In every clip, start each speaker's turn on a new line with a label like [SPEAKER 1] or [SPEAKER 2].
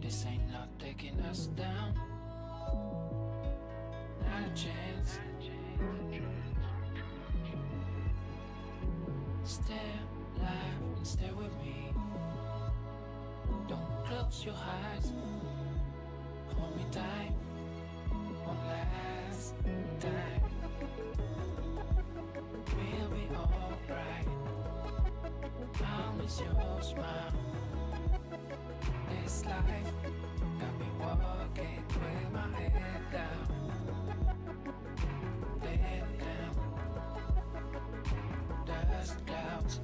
[SPEAKER 1] This ain't not taking us down. Not a chance. Stay alive and stay with me. Don't close your eyes. Hold me tight. One last time. We'll be alright. I'll miss your smile. This life got me walking with my head down, head down, dust clouds.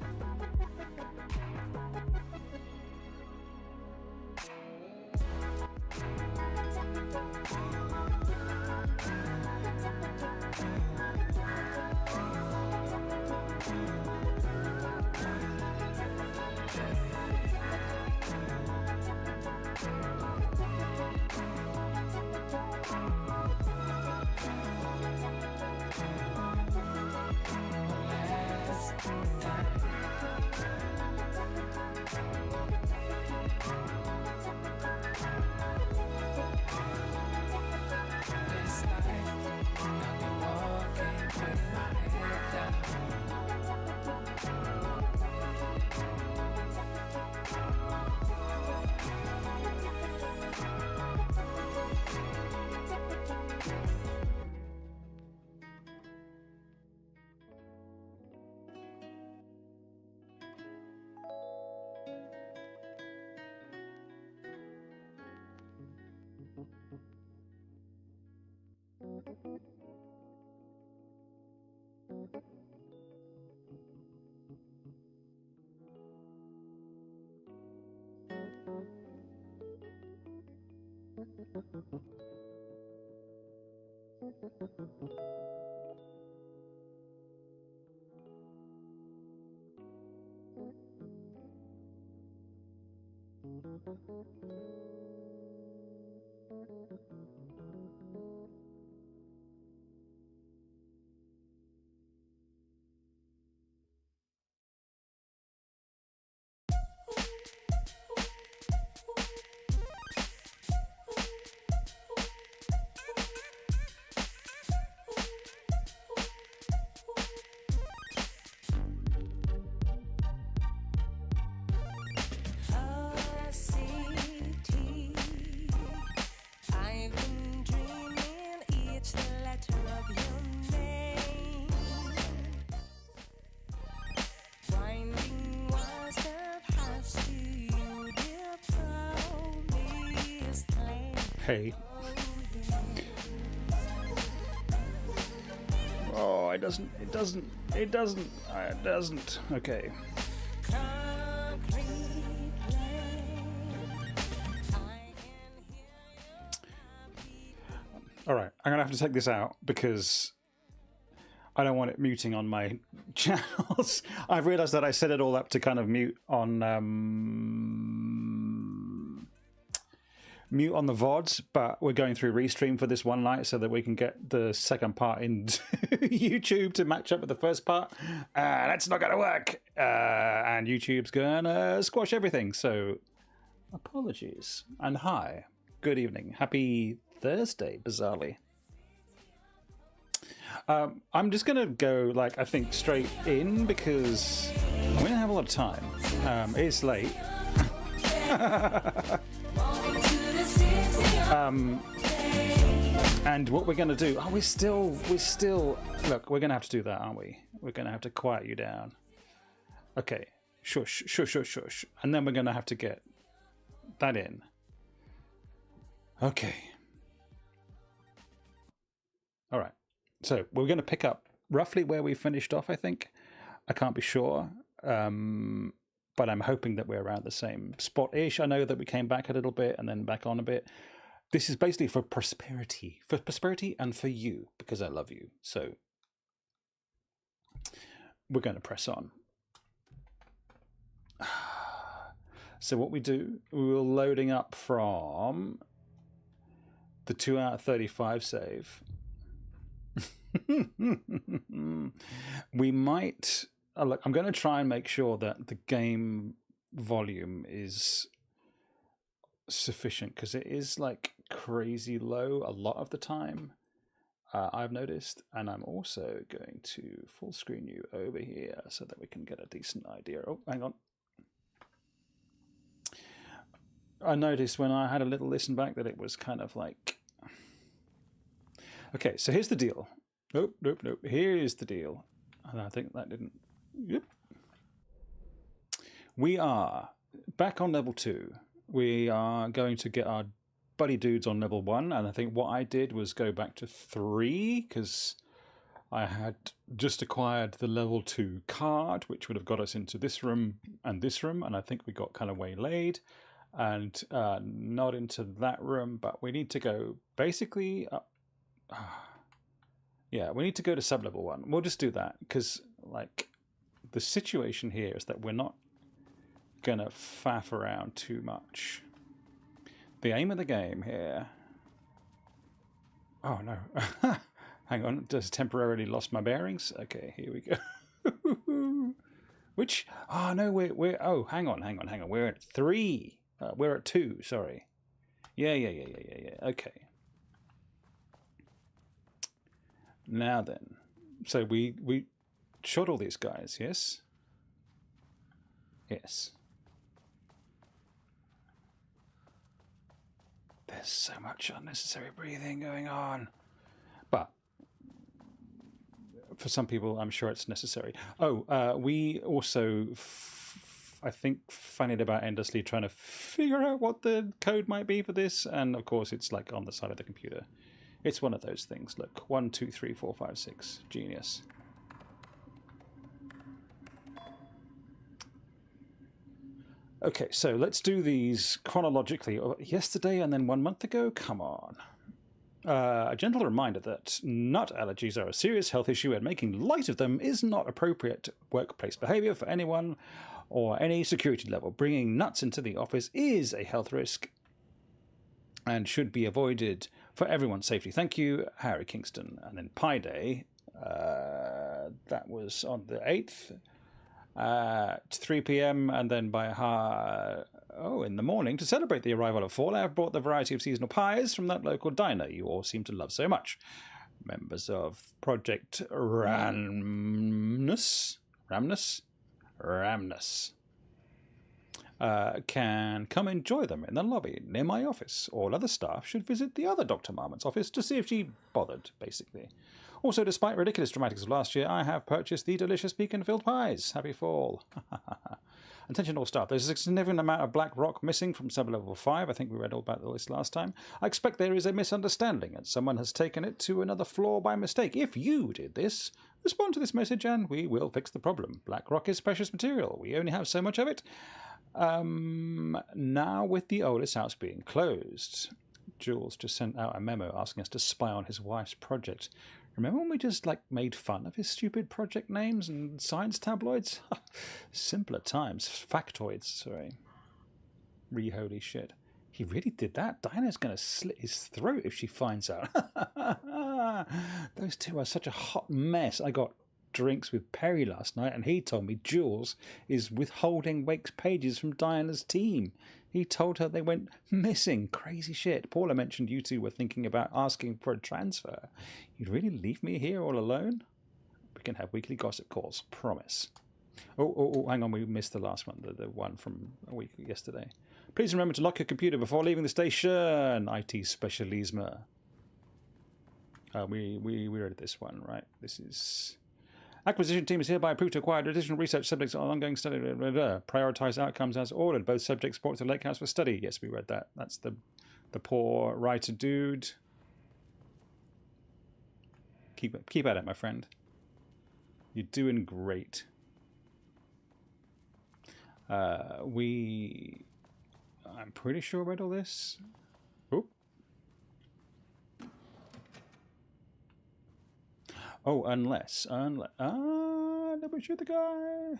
[SPEAKER 2] Hey. Oh, it doesn't. Okay. I'm going to have to take this out because I don't want it muting on my channels. I've realized that I set it all up to kind of mute on the VODs, but we're going through Restream for this one night so that we can get the second part into YouTube to match up with the first part. That's not going to work. And YouTube's going to squash everything. So apologies. And hi. Good evening. Happy Thursday, bizarrely. I'm just going to go, like, I think straight in because we don't have a lot of time. It's late. And what we're going to do, we're still, look, we're going to have to do that, aren't we? We're going to have to quiet you down. Okay, shush. And then we're going to have to get that in. Okay. All right. So we're going to pick up roughly where we finished off, I think. I can't be sure. But I'm hoping that we're around the same spot-ish. I know that we came back a little bit and then back on a bit. This is basically for prosperity and for you, because I love you. So we're going to press on. So what we do, we were loading up from the 2 out of 35 save. We might... look, I'm going to try and make sure that the game volume is sufficient because it is like crazy low a lot of the time, I've noticed. And I'm also going to full screen you over here so that we can get a decent idea. Oh, hang on. I noticed when I had a little listen back that it was kind of like... Okay, so here's the deal. Nope. Here is the deal. And I think that didn't... Yep. We are back on level 2. We are going to get our buddy dudes on level 1. And I think what I did was go back to 3 because I had just acquired the level 2 card, which would have got us into this room and this room. And I think we got kind of waylaid and not into that room. But we need to go basically up. Yeah, we need to go to sub-level 1. We'll just do that because, like, the situation here is that we're not going to faff around too much. The aim of the game here... Oh, no. Hang on, just temporarily lost my bearings. Okay, here we go. Which... Oh, no, we're... Oh, hang on. We're at 3. We're at 2, sorry. Yeah. Okay. Now then. So we shot all these guys, yes? Yes. There's so much unnecessary breathing going on. But for some people, I'm sure it's necessary. Oh, we also, I think, fanned about endlessly trying to figure out what the code might be for this. And of course, it's like on the side of the computer. It's one of those things. Look, 1, 2, 3, 4, 5, 6. Genius. Okay, so let's do these chronologically. Yesterday and then 1 month ago? Come on. A gentle reminder that nut allergies are a serious health issue and making light of them is not appropriate workplace behavior for anyone or any security level. Bringing nuts into the office is a health risk and should be avoided for everyone's safety. Thank you, Harry Kingston. And then Pi Day, that was on the 8th at 3 p.m. and then by in the morning to celebrate the arrival of fall. I have brought the variety of seasonal pies from that local diner you all seem to love so much. Members of Project Ramnus can come enjoy them in the lobby near my office. All other staff should visit the other Dr. Marmot's office to see if she bothered, basically. Also, despite ridiculous dramatics of last year, I have purchased the delicious pecan-filled pies. Happy fall. Attention all staff. There's a significant amount of black rock missing from sub-level 5. I think we read all about this last time. I expect there is a misunderstanding and someone has taken it to another floor by mistake. If you did this, respond to this message and we will fix the problem. Black rock is precious material. We only have so much of it. Now with the oldest house being closed, Jules just sent out a memo asking us to spy on his wife's project. Remember when we just, like, made fun of his stupid project names and science tabloids? Simpler times. Factoids, sorry. Holy shit. He really did that? Diana's going to slit his throat if she finds out. Those two are such a hot mess. I got drinks with Perry last night, and he told me Jules is withholding Wake's pages from Diana's team. He told her they went missing. Crazy shit. Paula mentioned you two were thinking about asking for a transfer. You'd really leave me here all alone? We can have weekly gossip calls. Promise. Oh, hang on. We missed the last one. The one from a week yesterday. Please remember to lock your computer before leaving the station. IT specialisme. We read this one, right? This is... Acquisition team is hereby approved to acquire additional research subjects on ongoing study. Prioritize outcomes as ordered. Both subjects brought to Lakehouse for study. Yes, we read that. That's the poor writer dude. Keep at it, my friend. You're doing great. I'm pretty sure I read all this. Oh, unless, did we shoot the guy?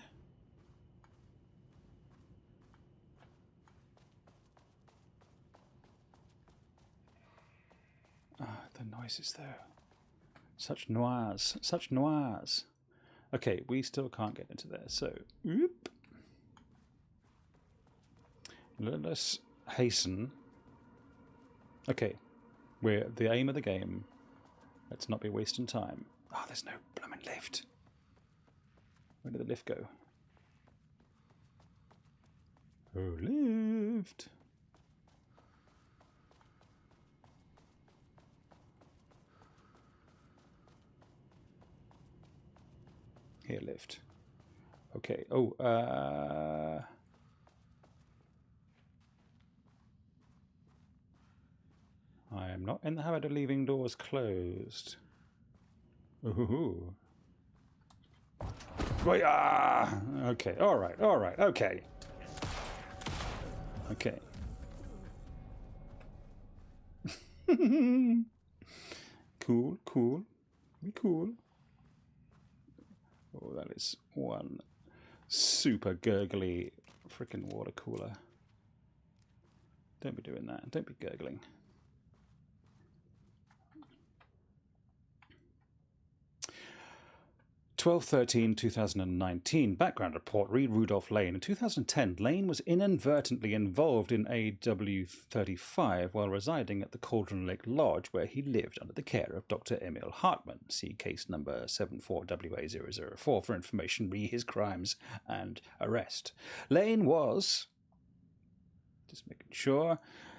[SPEAKER 2] The noises though. Such noirs, such noirs. Okay, we still can't get into there, so, oop. Let us hasten. Okay, we're the aim of the game. Let's not be wasting time. Oh, there's no blooming lift. Where did the lift go? Oh, lift. Here, lift. Okay. Oh, I am not in the habit of leaving doors closed. Ooh. Okay, alright, okay. Okay. Cool. Be cool. Oh, that is one super gurgly freaking water cooler. Don't be doing that. Don't be gurgling. 12/13/2019. Background report. Read Rudolph Lane. In 2010, Lane was inadvertently involved in AW35 while residing at the Cauldron Lake Lodge, where he lived under the care of Dr. Emil Hartmann. See case number 74WA004 for information. Re his crimes and arrest. Lane was, just making sure,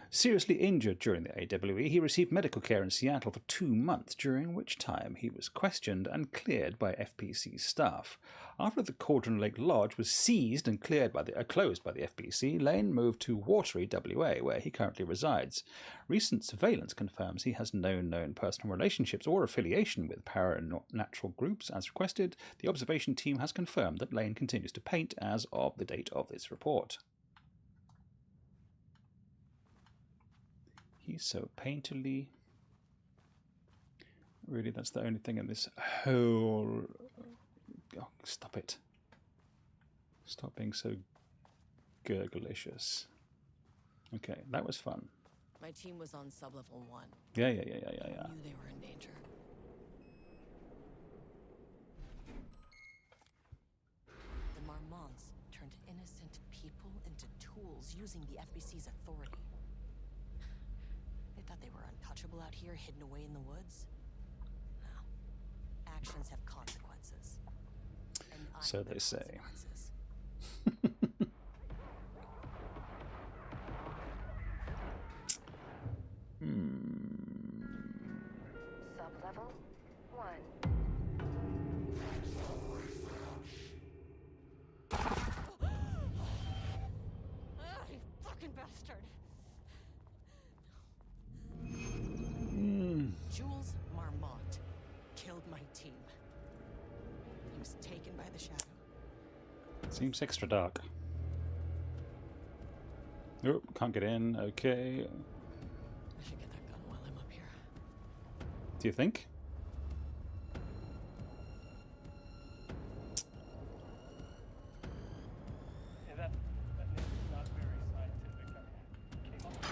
[SPEAKER 2] seriously injured during the AWE. He received medical care in Seattle for 2 months, during which time he was questioned and cleared by FPC staff. After the Cauldron Lake Lodge was seized and closed by the FPC, Lane moved to Watery, WA, where he currently resides. Recent surveillance confirms he has no known personal relationships or affiliation with paranatural groups. As requested, the observation team has confirmed that Lane continues to paint as of the date of this report. He's so painterly. Really, that's the only thing in this whole... Oh, stop it. Stop being so gurglicious. Okay, that was fun.
[SPEAKER 3] My team was on sub-level 1.
[SPEAKER 2] Yeah.
[SPEAKER 3] I knew they were in danger. The Marmonts turned innocent people into tools using the FBC's authority. They thought they were untouchable out here, hidden away in the woods. No. Actions have consequences. And
[SPEAKER 2] So
[SPEAKER 3] I'm the
[SPEAKER 2] they say.
[SPEAKER 3] consequences.
[SPEAKER 4] Sub-level 1.
[SPEAKER 3] You fucking bastard! Jules Marmont killed my team. He was taken by the shadow.
[SPEAKER 2] Seems extra dark. Oh, can't get in. Okay.
[SPEAKER 3] I should get that
[SPEAKER 2] Do you think?
[SPEAKER 5] Yeah, that name is not very scientific. I came up with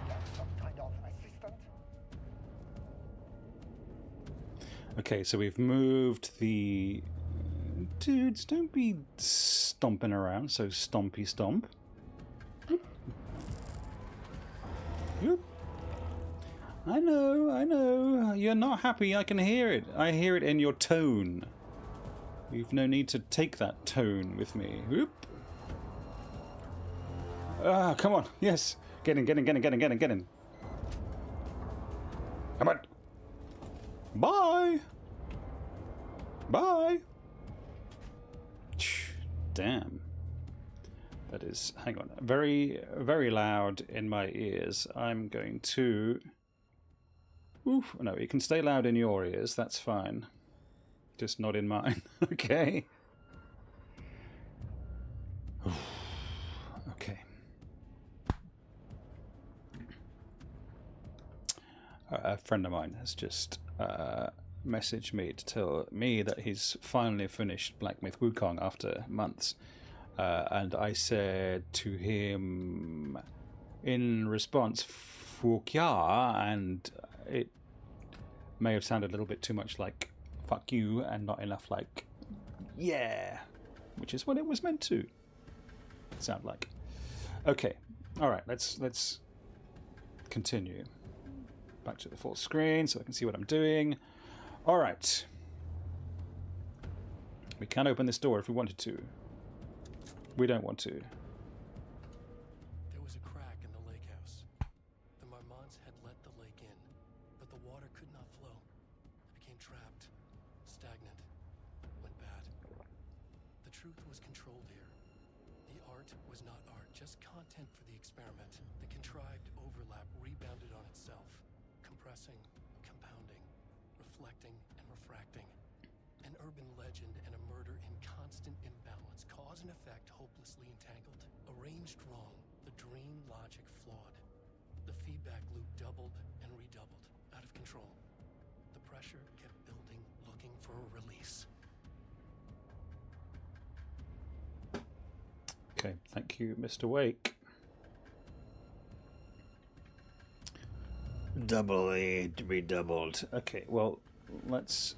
[SPEAKER 5] that.
[SPEAKER 6] Some kind of assistant?
[SPEAKER 2] Okay, so we've moved the... Dudes, don't be stomping around so stompy stomp. Whoop. I know. You're not happy, I can hear it. I hear it in your tone. You've no need to take that tone with me. Whoop. Ah, come on. Yes. Get in. Come on. Bye. Bye. Damn. That is, hang on, very, very loud in my ears. I'm going to... Oof, no, it can stay loud in your ears, that's fine. Just not in mine. Okay. Okay. A friend of mine has just messaged me to tell me that he's finally finished Black Myth Wukong after months. And I said to him in response, Fukya, and it may have sounded a little bit too much like fuck you and not enough like yeah, which is what it was meant to sound like. Okay, all right, let's continue. Back to the full screen so I can see what I'm doing. All right. We can open this door if we wanted to. We don't want to.
[SPEAKER 7] There was a crack in the Lakehouse. The Marmonts had let the lake in, but the water could not flow. It became trapped, stagnant, went bad. The truth was controlled here. The art was not art, just content for the experiment. The contrived overlap rebounded on itself, compressing, compounding, reflecting, and refracting. An urban legend and a murder in constant imbalance, cause and effect hopelessly entangled. Arranged wrong, the dream logic flawed. The feedback loop doubled and redoubled, out of control. The pressure kept building, looking for a release.
[SPEAKER 2] Okay, thank you, Mr. Wake. Doubly redoubled. Okay, well, let's...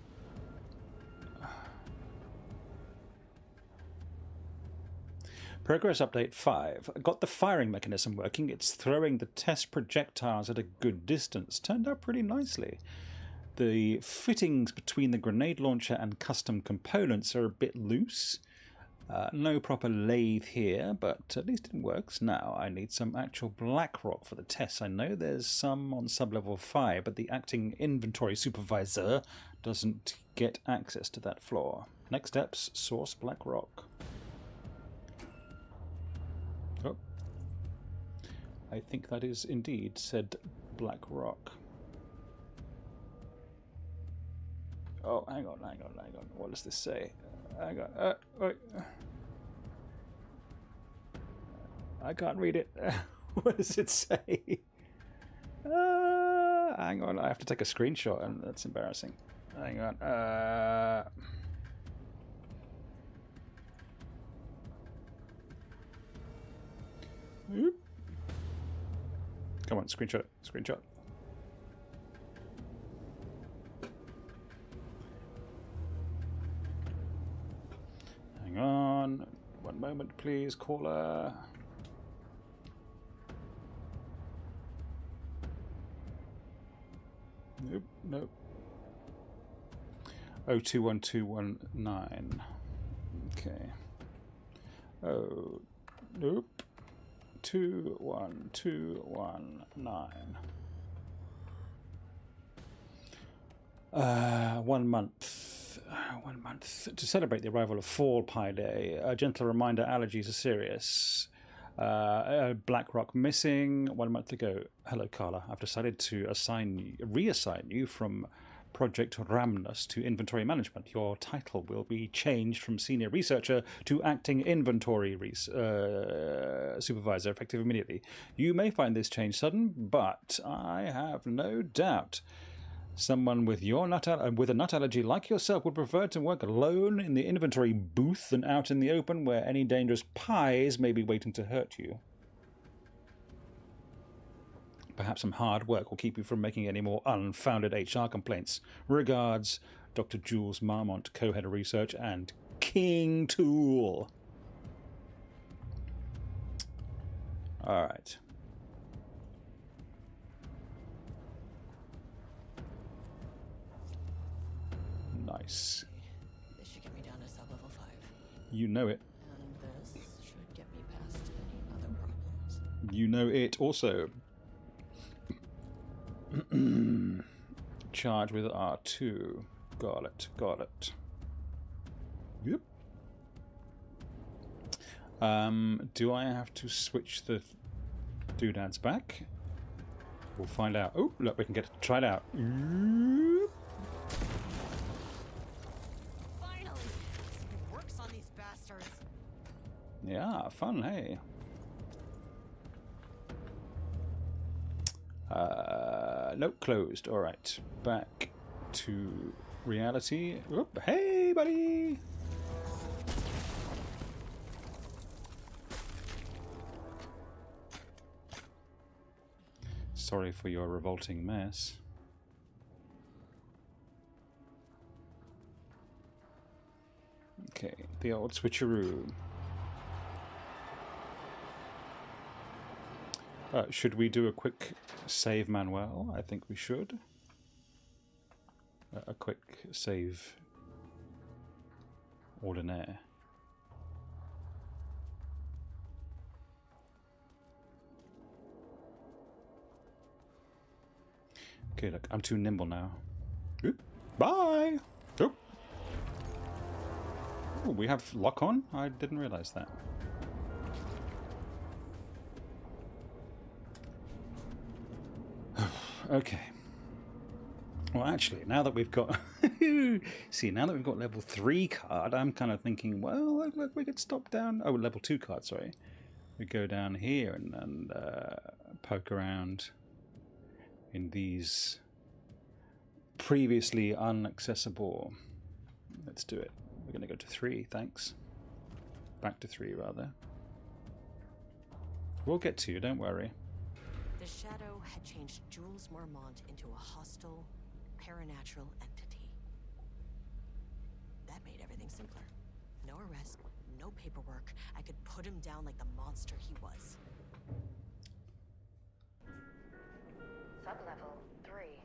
[SPEAKER 2] Progress update 5. Got the firing mechanism working. It's throwing the test projectiles at a good distance. Turned out pretty nicely. The fittings between the grenade launcher and custom components are a bit loose. No proper lathe here, but at least it works. Now I need some actual black rock for the tests. I know there's some on sub-level 5, but the acting inventory supervisor doesn't get access to that floor. Next steps, source black rock. Oh, I think that is indeed said black rock. Oh, hang on. What does this say? Hang on. Wait. I can't read it. What does it say? Hang on. I have to take a screenshot, and that's embarrassing. Hang on. Oop. Come on, screenshot. Hang on. One moment, please, caller. Nope. 021219. Okay. Oh, nope. 21219. 1 month. 1 month. To celebrate the arrival of Fall Pie Day, a gentle reminder allergies are serious. Black Rock missing 1 month ago. Hello, Carla. I've decided to reassign you from Project Ramnus to inventory management. Your title will be changed from senior researcher to acting inventory supervisor, effective immediately. You may find this change sudden, but I have no doubt someone with with a nut allergy like yourself would prefer to work alone in the inventory booth than out in the open where any dangerous pies may be waiting to hurt you. Perhaps some hard work will keep you from making any more unfounded HR complaints. Regards, Dr. Jules Marmont, co-head of research, and King Tool. All right. Nice.
[SPEAKER 3] This should get me down to sub-level 5.
[SPEAKER 2] You know it.
[SPEAKER 3] And this should get me past any other problems.
[SPEAKER 2] You know it also. Charge with R2. Got it. Got it. Yep. Do I have to switch the doodads back? We'll find out. Oh, look, we can get it. Try it out.
[SPEAKER 3] Finally! Something works on these bastards.
[SPEAKER 2] Yeah, fun, hey. Nope, closed. All right, back to reality. Oop, hey, buddy. Sorry for your revolting mess. Okay, the old switcheroo. Should we do a quick save, Manuel? I think we should. A quick save. Ordinaire. Okay, look, I'm too nimble now. Oop. Bye! Oop. Oh, we have lock on? I didn't realize that. Okay. Well, actually, now that we've got... See, now that we've got level 3 card, I'm kind of thinking, well, look, we could stop down... Oh, level 2 card, sorry. We go down here and poke around in these previously inaccessible... Let's do it. We're going to go to 3, thanks. Back to 3, rather. We'll get to you, don't worry.
[SPEAKER 3] The Shadow had changed Jules Marmont into a hostile, paranatural entity. That made everything simpler. No arrest, no paperwork. I could put him down like the monster he was.
[SPEAKER 4] Sublevel 3.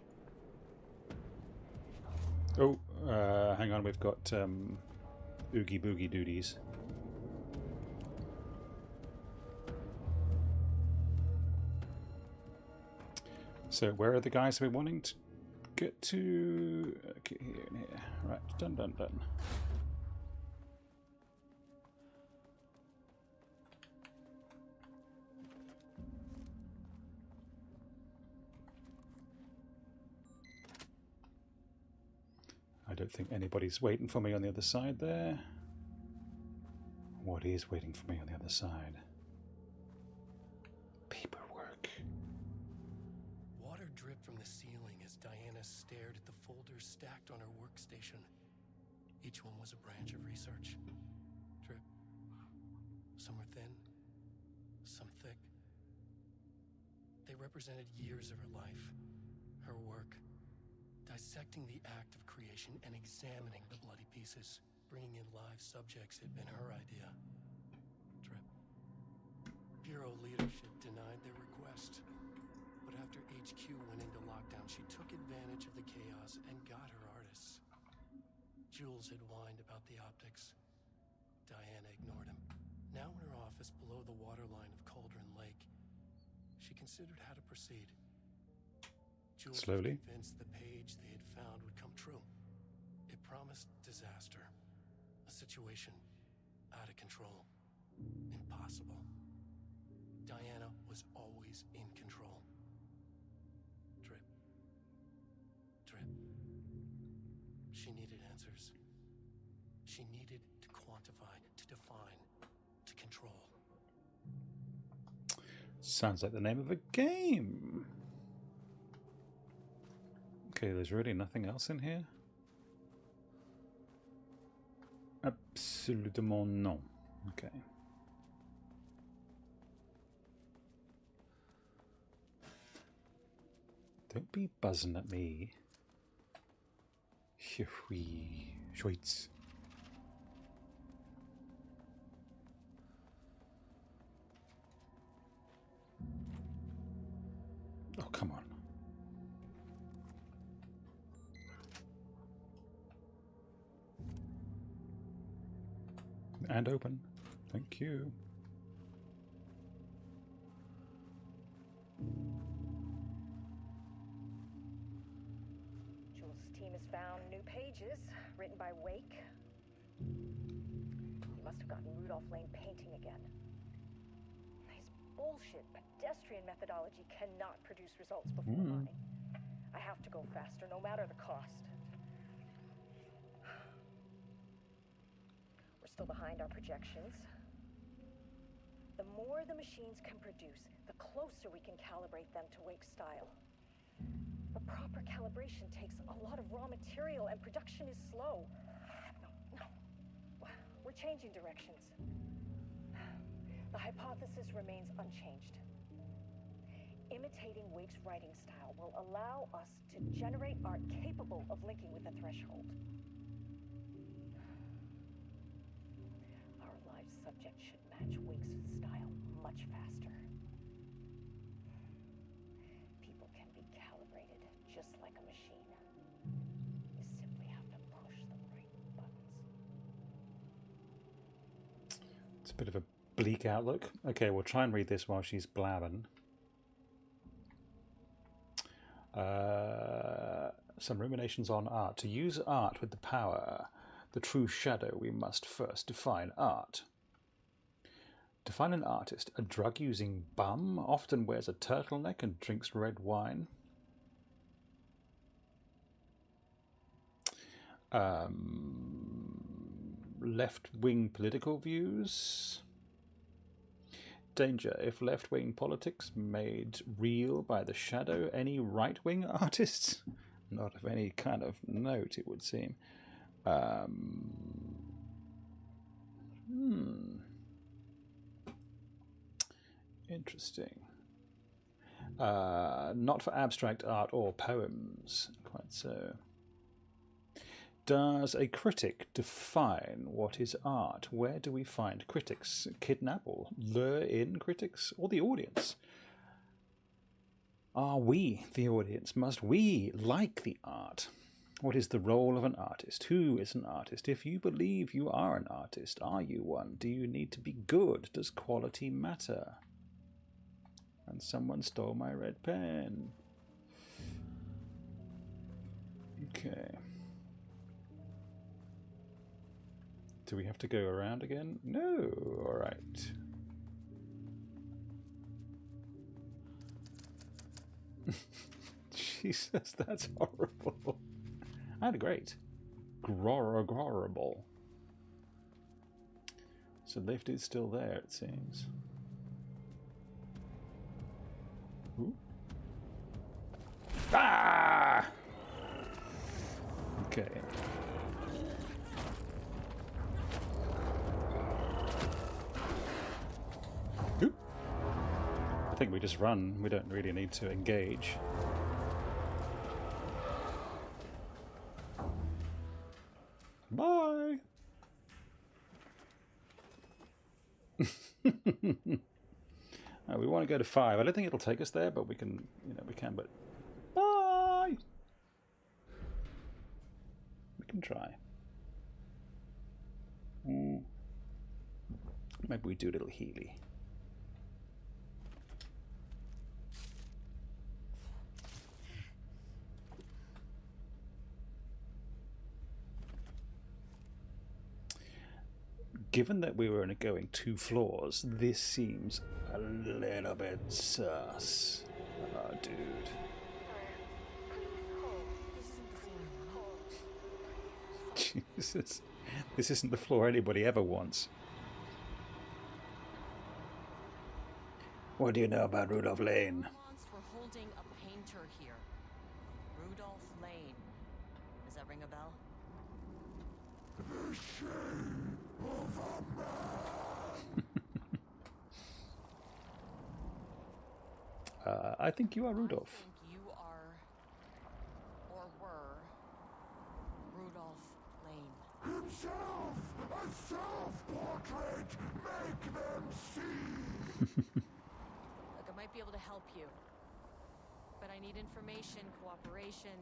[SPEAKER 2] Oh, hang on, we've got Oogie Boogie Duties. So where are the guys we're wanting to get to? Okay, here and here. Right, done, done, done. I don't think anybody's waiting for me on the other side there. What is waiting for me on the other side? Paperwork.
[SPEAKER 7] Water dripped from the ceiling as Diana stared at the folders stacked on her workstation. Each one was a branch of research. Drip. Some were thin, some thick. They represented years of her life, her work, dissecting the act of creation and examining the bloody pieces. Bringing in live subjects had been her idea. Drip. Bureau leadership denied their request. But after HQ went into lockdown, she took advantage of the chaos and got her artists. Jules had whined about the optics. Diana ignored him. Now in her office below the waterline of Cauldron Lake, she considered how to proceed. Jules
[SPEAKER 2] Slowly.
[SPEAKER 7] was convinced the page they had found would come true. It promised disaster. A situation out of control. Impossible. Diana was always in control. Drip. Drip. answers. She needed to quantify, to define, to control.
[SPEAKER 2] Sounds like the name of a game. Okay, there's really nothing else in here? Absolument non. Okay. Don't be buzzing at me. Schweiz. Oh, come on. And open. Thank you.
[SPEAKER 6] Jules' team has found new pages written by Wake. He must have gotten Rudolph Lane painting again. His bullshit pedestrian methodology cannot produce results before mine. I have to go faster, no matter the cost. We're still behind our projections. The more the machines can produce, the closer we can calibrate them to Wake's style. But proper calibration takes a lot of raw material, and production is slow. No. We're changing directions. The hypothesis remains unchanged. Imitating Wake's writing style will allow us to generate art capable of linking with the threshold. Our live subject should match Wake's style much faster. People can be calibrated just like a machine. You simply have to push the right buttons.
[SPEAKER 2] It's a bit of a bleak outlook. Okay, we'll try and read this while she's blabbing. Some ruminations on art. To use art with the power, the true shadow, we must first define art. Define an artist. A drug-using bum, often wears a turtleneck and drinks red wine. Left-wing political views. Danger. If left-wing politics made real by the shadow, any right-wing artists? Not of any kind of note, it would seem. Interesting. Not for abstract art or poems. Quite so. Does a critic define what is art? Where do we find critics? Kidnap or lure in critics? Or the audience? Are we the audience? Must we like the art? What is the role of an artist? Who is an artist? If you believe you are an artist, are you one? Do you need to be good? Does quality matter? And someone stole my red pen. Okay. Do we have to go around again? No. All right. Jesus, that's horrible. I had a great. Grorable. So lift is still there, it seems. Ooh. Ah! Okay. Oop. I think we just run. We don't really need to engage. Bye. We want to go to 5. I don't think it'll take us there, but we can, we can. But bye. We can try. Maybe we do a little Healy. Given that we were only going 2 floors, this seems a little bit sus. Oh, dude.
[SPEAKER 3] This isn't the floor.
[SPEAKER 2] Jesus. This isn't the floor anybody ever wants. What do you know about Rudolph Lane?
[SPEAKER 3] Months we're holding a painter here. Rudolph Lane. Does that ring a bell?
[SPEAKER 2] I think you are
[SPEAKER 3] I
[SPEAKER 2] Rudolph.
[SPEAKER 3] think you are, or were, Rudolph Lane.
[SPEAKER 8] Himself! A self-portrait! Make them see!
[SPEAKER 3] Look, I might be able to help you. But I need information, cooperation.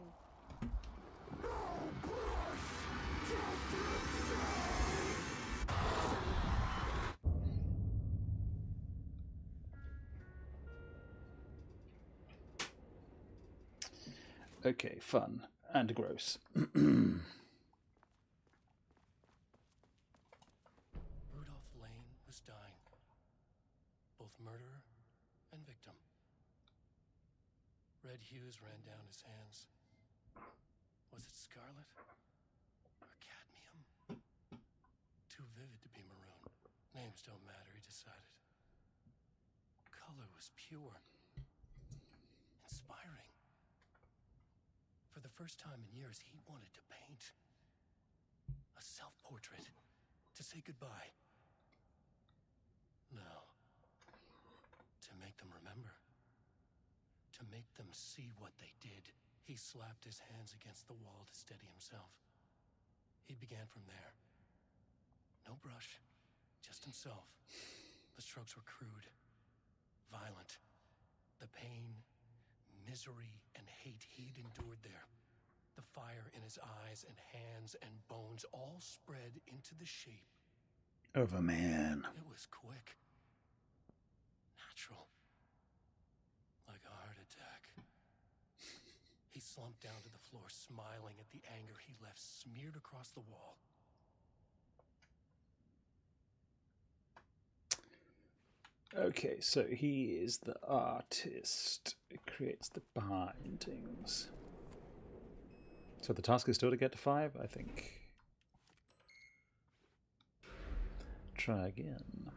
[SPEAKER 2] Okay, fun and gross.
[SPEAKER 7] Rudolph Lane was dying. Both murderer and victim. Red hues ran down his hands. Was it scarlet? Or cadmium? Too vivid to be maroon. Names don't matter, he decided. Color was pure. Inspiring. For the first time in years, he wanted to paint. A self-portrait. To say goodbye. No. To make them remember. To make them see what they did. He slapped his hands against the wall to steady himself. He began from there. No brush. Just himself. The strokes were crude. Violent. The pain, misery, and hate he'd endured there. The fire in his eyes and hands and bones all spread into the shape
[SPEAKER 2] Of a man.
[SPEAKER 7] It was quick. Natural. Like a heart attack. He slumped down to the floor, smiling at the anger he left smeared across the wall.
[SPEAKER 2] Okay, so he is the artist. He creates the paintings. So the task is still to get to 5, I think. Try again.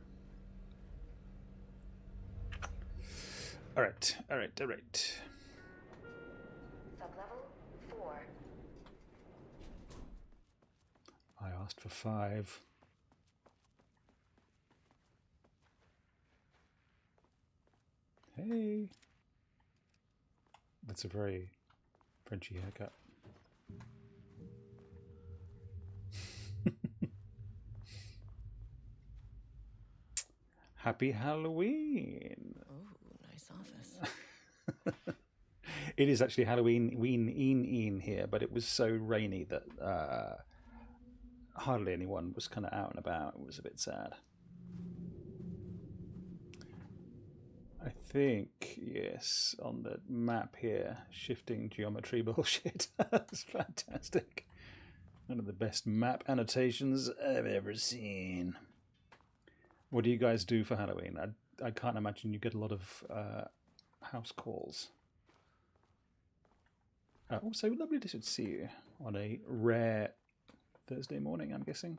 [SPEAKER 2] Alright.
[SPEAKER 4] Sublevel 4.
[SPEAKER 2] I asked for 5. Hey. That's a very Frenchy haircut. Happy Halloween!
[SPEAKER 3] Ooh, nice office.
[SPEAKER 2] It is actually Halloween here, but it was so rainy that hardly anyone was kind of out and about. It was a bit sad. I think, yes, on the map here, shifting geometry bullshit. That's fantastic. One of the best map annotations I've ever seen. What do you guys do for Halloween? I can't imagine you get a lot of house calls. Also, lovely to see you on a rare Thursday morning, I'm guessing.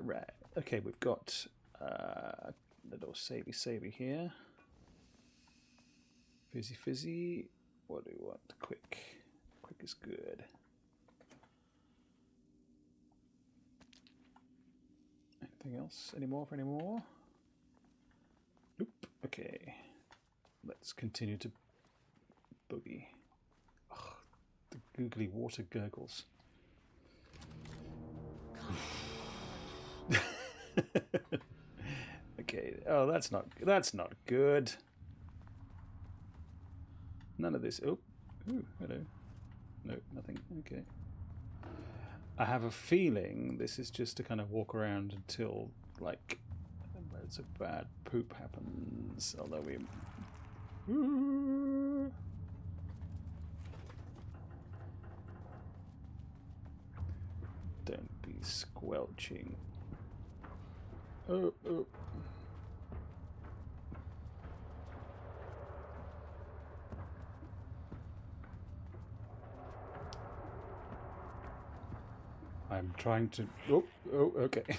[SPEAKER 2] Right. Okay, we've got a little savey here. Fizzy. What do we want? Quick. Quick is good. Anything else? Any more? Nope. Okay. Let's continue to boogie. Ugh, the googly water gurgles. Okay. Oh, that's not good. None of this. Oh. Ooh, hello. No, nothing. Okay. I have a feeling this is just to kind of walk around until, like, loads of bad poop happens. Although we... Don't be squelching. Oh. Trying to... Oh, okay.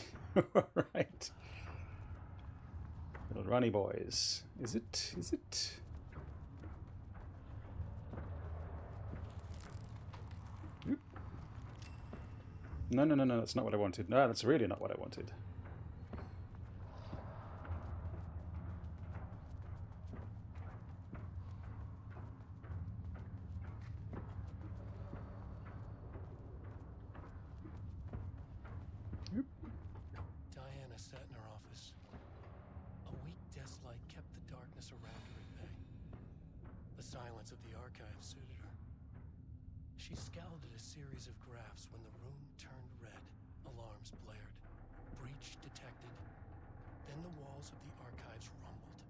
[SPEAKER 2] Right. Little runny boys. Is it? Is it? Oop. No, that's not what I wanted. No, that's really not what I wanted.
[SPEAKER 7] Diana sat in her office. A weak desk light kept the darkness around her at bay. The silence of the archive suited her. She scowled at a series of graphs when the room turned red. Alarms blared. Breach detected. Then the walls of the archives rumbled.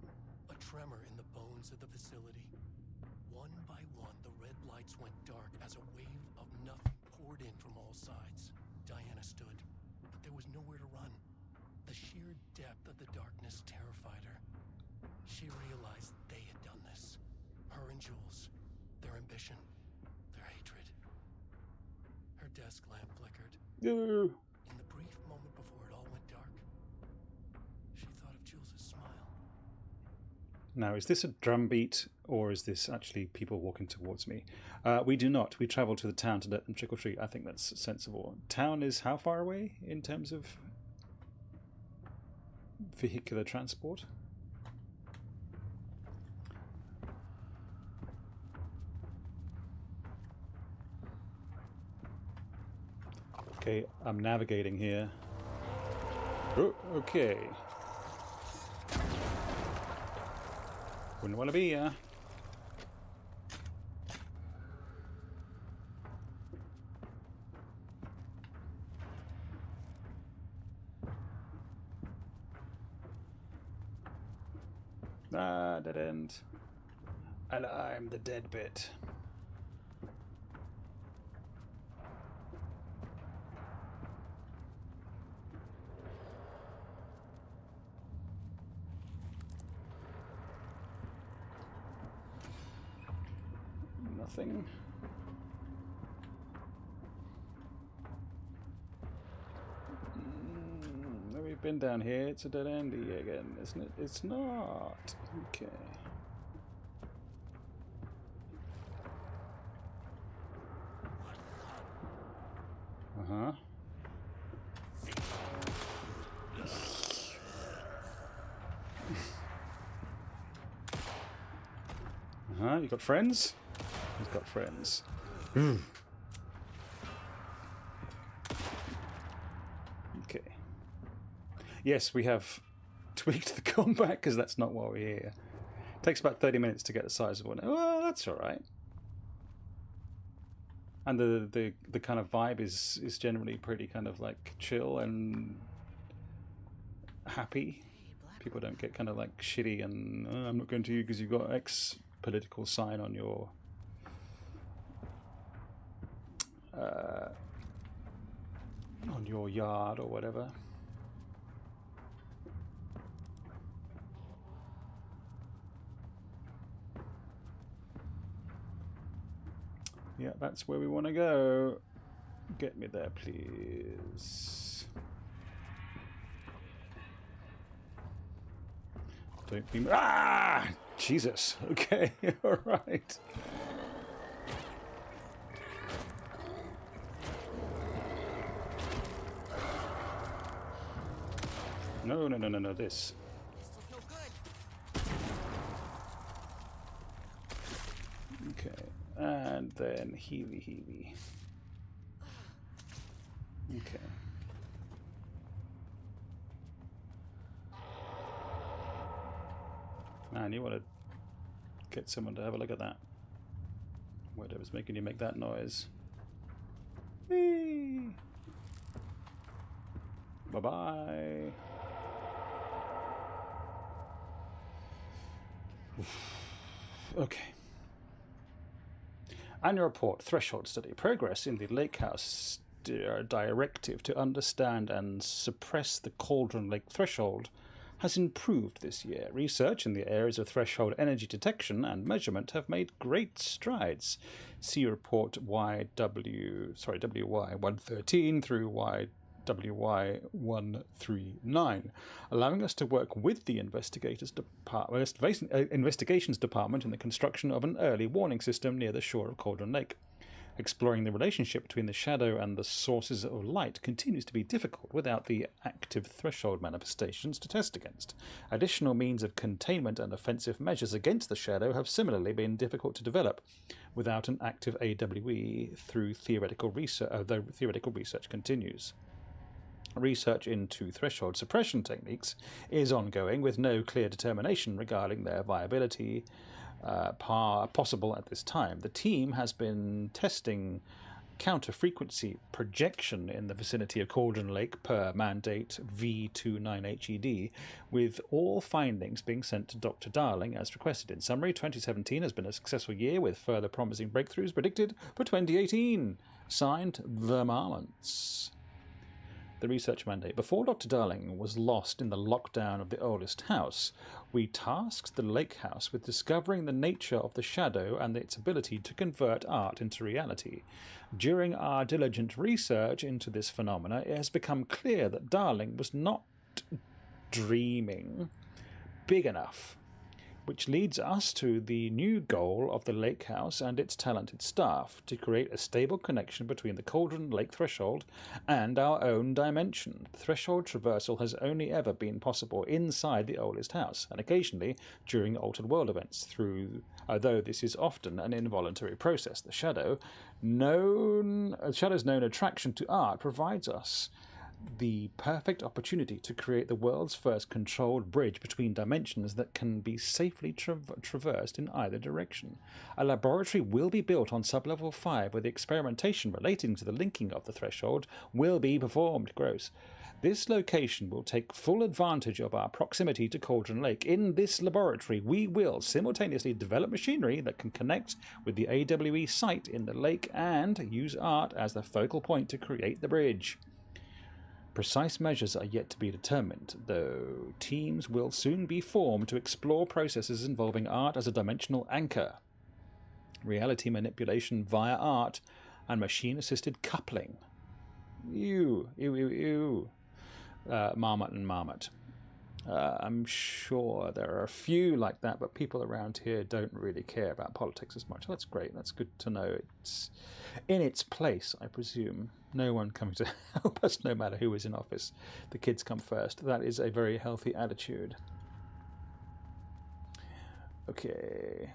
[SPEAKER 7] A tremor in the bones of the facility. One by one, the red lights went dark as a wave of nothing poured in from all sides. Diana stood, but there was nowhere to run. The sheer depth of the darkness terrified her. She realized they had done this. Her and Jules. Their ambition. Their hatred. Her desk lamp flickered.
[SPEAKER 2] No.
[SPEAKER 7] In the brief moment before it all went dark, she thought of Jules's smile.
[SPEAKER 2] Now, is this a drum beat, or is this actually people walking towards me? We do not. We travel to the town to let them trick or treat. I think that's sensible. Town is how far away in terms of vehicular transport? Okay, I'm navigating here. Oh, okay. Wouldn't want to be here. Ah, dead end. And I'm the dead bit. Nothing. We've been down here. It's a dead endy again, isn't it? It's not. Okay. Uh-huh. Uh-huh. You got friends? He's got friends. Okay. Yes, we have tweaked the combat because that's not why we're here. It takes about 30 minutes to get the size of one. Oh, that's all right. And the kind of vibe is generally pretty kind of like chill and happy. People don't get kind of like shitty and I'm not going to you because you've got X political sign on your yard or whatever. Yeah, that's where we want to go. Get me there, please. Don't be... Ah! Jesus. Okay, all right. No, this.
[SPEAKER 3] Pistol's no good.
[SPEAKER 2] Okay, and then healy. Okay. Man, you want to get someone to have a look at that. Whatever's making you make that noise. Whee! Bye-bye. Okay. Annual report, threshold study. Progress in the Lakehouse directive to understand and suppress the Cauldron Lake threshold has improved this year. Research in the areas of threshold energy detection and measurement have made great strides. See report WY113 through WY139, allowing us to work with the investigations department in the construction of an early warning system near the shore of Cauldron Lake. Exploring the relationship between the shadow and the sources of light continues to be difficult without the active threshold manifestations to test against. Additional means of containment and offensive measures against the shadow have similarly been difficult to develop without an active AWE through theoretical research, though theoretical research continues. Research into threshold suppression techniques is ongoing with no clear determination regarding their viability possible at this time. The team has been testing counter-frequency projection in the vicinity of Cauldron Lake per mandate V29HED, with all findings being sent to Dr. Darling as requested. In summary, 2017 has been a successful year with further promising breakthroughs predicted for 2018. Signed, The Marmonts. The research mandate. Before Dr. Darling was lost in the lockdown of the oldest house, we tasked the Lakehouse with discovering the nature of the shadow and its ability to convert art into reality. During our diligent research into this phenomena, it has become clear that Darling was not dreaming big enough, which leads us to the new goal of the Lakehouse and its talented staff, to create a stable connection between the Cauldron Lake threshold and our own dimension. The threshold traversal has only ever been possible inside the oldest house, and occasionally during altered world events, although this is often an involuntary process. The shadow's known attraction to art provides us the perfect opportunity to create the world's first controlled bridge between dimensions that can be safely traversed in either direction. A laboratory will be built on sublevel 5 where the experimentation relating to the linking of the threshold will be performed. Gross. This location will take full advantage of our proximity to Cauldron Lake. In this laboratory, we will simultaneously develop machinery that can connect with the AWE site in the lake and use art as the focal point to create the bridge. Precise measures are yet to be determined, though teams will soon be formed to explore processes involving art as a dimensional anchor, reality manipulation via art, and machine-assisted coupling. Marmot and Marmot. I'm sure there are a few like that, but people around here don't really care about politics as much. That's great. That's good to know. It's in its place, I presume. No one coming to help us, no matter who is in office. The kids come first. That is a very healthy attitude. Okay.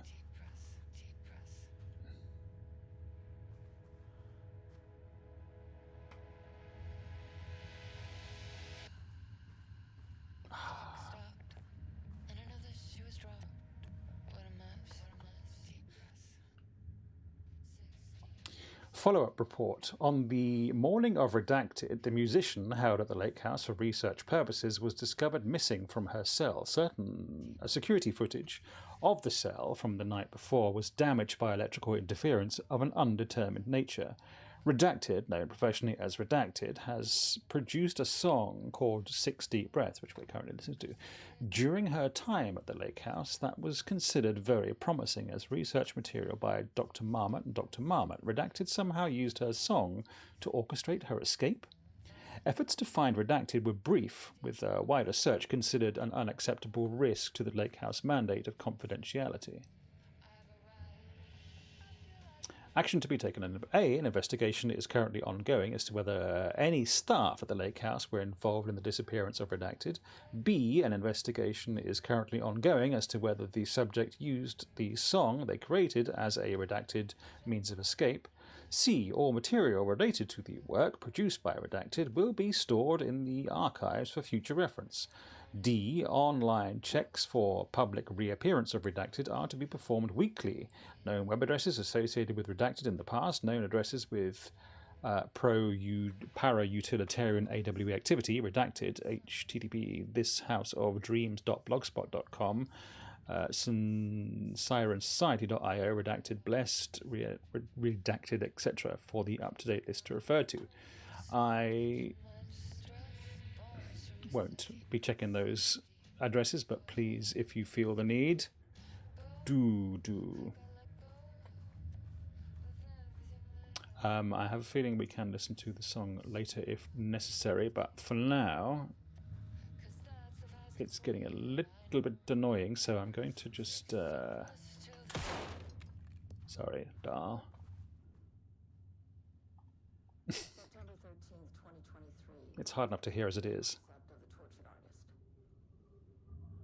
[SPEAKER 2] Follow-up report. On the morning of Redacted, the musician held at the Lakehouse for research purposes was discovered missing from her cell. Security footage of the cell from the night before was damaged by electrical interference of an undetermined nature. Redacted, known professionally as Redacted, has produced a song called 6 Deep Breaths, which we're currently listening to. During her time at the Lakehouse, that was considered very promising as research material by Dr. Marmot and Dr. Marmot. Redacted somehow used her song to orchestrate her escape. Efforts to find Redacted were brief, with a wider search considered an unacceptable risk to the Lakehouse mandate of confidentiality. Action to be taken. An investigation is currently ongoing as to whether any staff at the Lakehouse were involved in the disappearance of Redacted. B, an investigation is currently ongoing as to whether the subject used the song they created as a Redacted means of escape. C, all material related to the work produced by Redacted will be stored in the archives for future reference. D, online checks for public reappearance of Redacted are to be performed weekly. Known web addresses associated with Redacted in the past, known addresses with para-utilitarian AWE activity, Redacted, http thishouseofdreams.blogspot.com, sirensociety.io, Redacted, Blessed, Redacted, etc. for the up-to-date list to refer to. I won't be checking those addresses, but please, if you feel the need, do. I have a feeling we can listen to the song later if necessary, but for now, it's getting a little bit annoying, so I'm going to just... Sorry, Dahl.
[SPEAKER 6] September 13th, 2023.
[SPEAKER 2] It's hard enough to hear as it is.
[SPEAKER 6] Concept of the tortured artist.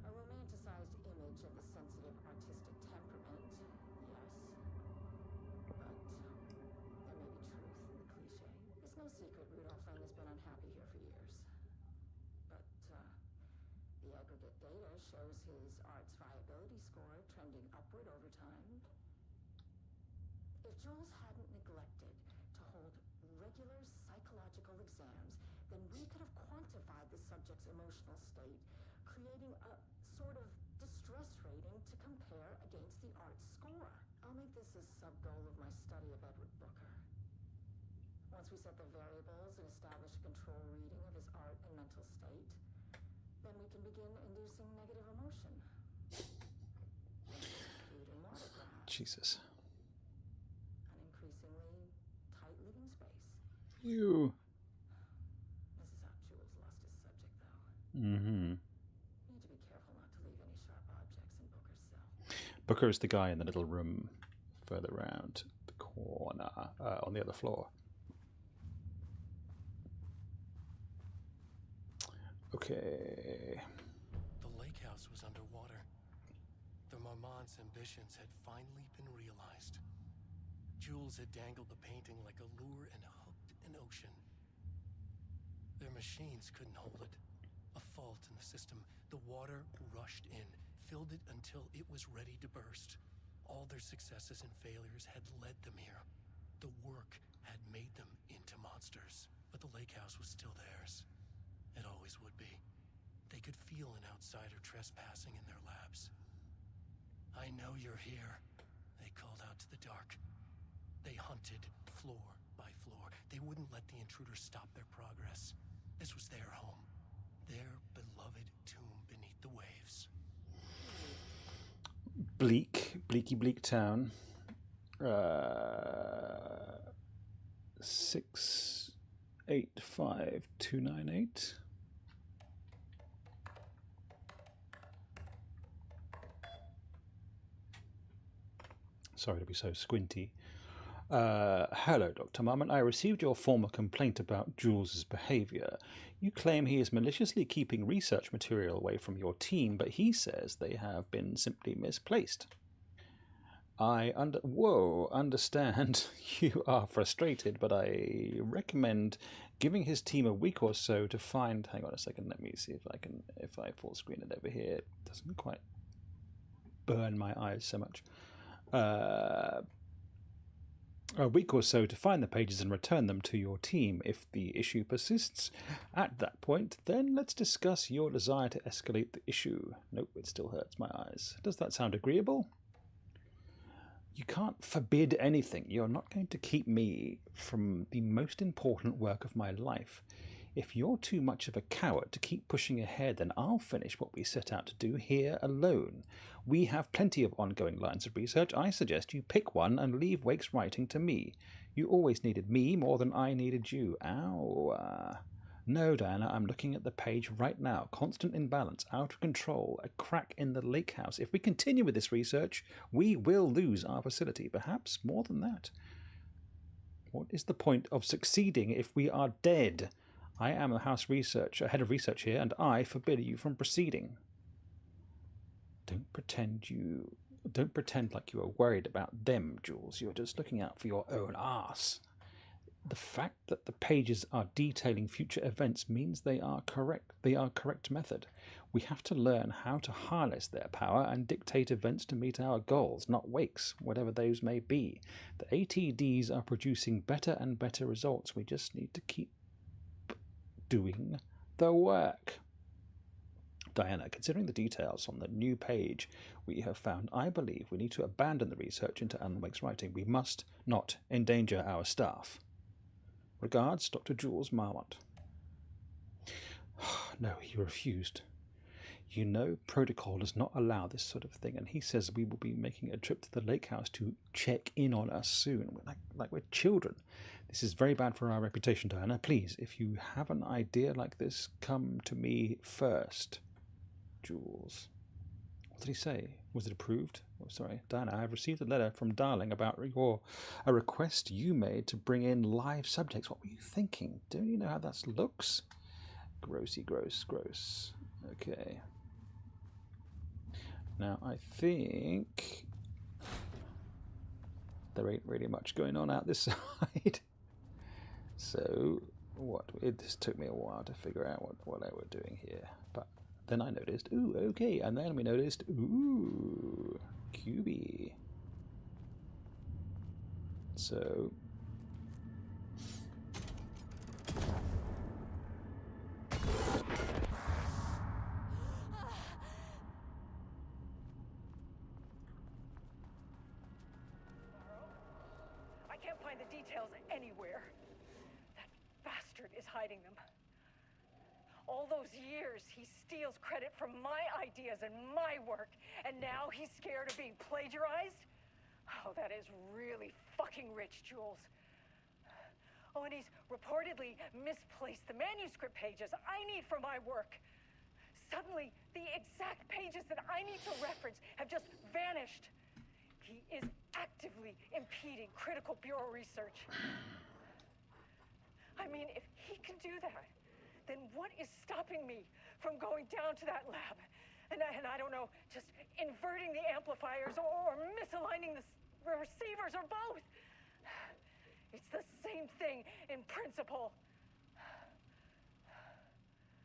[SPEAKER 6] A romanticized image of the sensitive artistic temperament, yes. But there may be truth in the cliche. It's no secret Rudolph Lane has been unhappy here for years. But the aggregate data shows his art's viability score trending upward over time. If Jules hadn't neglected to hold regular psychological exams, then we could have quantified the subject's emotional state, creating a sort of distress rating to compare against the art's score. I'll make this a sub-goal of my study of Edward Booker. Once we set the variables and establish a control reading of his art and mental state, then we can begin inducing negative emotion. Food and water, perhaps.
[SPEAKER 2] Jesus.
[SPEAKER 6] An increasingly tight living space.
[SPEAKER 2] You.
[SPEAKER 6] This is how Jules lost his subject, though.
[SPEAKER 2] Mm-hmm.
[SPEAKER 6] Need to be careful not to leave any sharp objects in Booker's cell.
[SPEAKER 2] Booker is the guy in the little room further round the corner on the other floor. Okay.
[SPEAKER 7] The Lakehouse was underwater. The Marmont's ambitions had finally been realized. Jules had dangled the painting like a lure and hooked an ocean. Their machines couldn't hold it. A fault in the system. The water rushed in, filled it until it was ready to burst. All their successes and failures had led them here. The work had made them into monsters. But the Lakehouse was still theirs. It always would be. They could feel an outsider trespassing in their labs. I know you're here, they called out to the dark. They hunted floor by floor. They wouldn't let the intruders stop their progress. This was their home, their beloved tomb beneath the waves.
[SPEAKER 2] Bleak town. 685298. Sorry to be so squinty. Hello, Dr. Marmon. I received your former complaint about Jules's behavior. You claim he is maliciously keeping research material away from your team, but he says they have been simply misplaced. I understand you are frustrated, but I recommend giving his team a week or so to find... Hang on a second, let me see if I full screen it over here. It doesn't quite burn my eyes so much. A week or so to find the pages and return them to your team. If the issue persists at that point, then let's discuss your desire to escalate the issue. Nope, it still hurts my eyes. Does that sound agreeable? You can't forbid anything. You're not going to keep me from the most important work of my life. If you're too much of a coward to keep pushing ahead, then I'll finish what we set out to do here alone. We have plenty of ongoing lines of research. I suggest you pick one and leave Wake's writing to me. You always needed me more than I needed you. Ow. No, Diana, I'm looking at the page right now. Constant imbalance, out of control, a crack in the Lakehouse. If we continue with this research, we will lose our facility. Perhaps more than that. What is the point of succeeding if we are dead? I am a head of research here, and I forbid you from proceeding. Don't pretend like you are worried about them, Jules. You're just looking out for your own arse. The fact that the pages are detailing future events means they are correct. They are correct method. We have to learn how to harness their power and dictate events to meet our goals, not Wake's, whatever those may be. The ATDs are producing better and better results. We just need to keep doing the work. Diana, considering the details on the new page we have found, I believe we need to abandon the research into Alan Wake's writing. We must not endanger our staff. Regards, Dr. Jules Marmont. No, he refused. You know, protocol does not allow this sort of thing, and he says we will be making a trip to the lake house to check in on us soon. We're like we're children. This is very bad for our reputation, Diana. Please, if you have an idea like this, come to me first. Jules. What did he say? Was it approved? Oh, sorry, Diana, I have received a letter from Darling about a request you made to bring in live subjects. What were you thinking? Don't you know how that looks? Grossy, gross, gross. Okay. Now, I think there ain't really much going on out this side. So, what? It just took me a while to figure out what they were doing here. But then I noticed, ooh, okay. And then we noticed, ooh, QB. So...
[SPEAKER 6] I can't find the details anywhere. That bastard is hiding them. All those years, he steals credit from my ideas and my work, and now he's scared of being plagiarized? Oh, that is really fucking rich, Jules. Oh, and he's reportedly misplaced the manuscript pages I need for my work. Suddenly, the exact pages that I need to reference have just vanished. He is actively impeding critical bureau research. I mean, if he can do that, then what is stopping me from going down to that lab? And I don't know, just inverting the amplifiers or misaligning the receivers or both. It's the same thing in principle.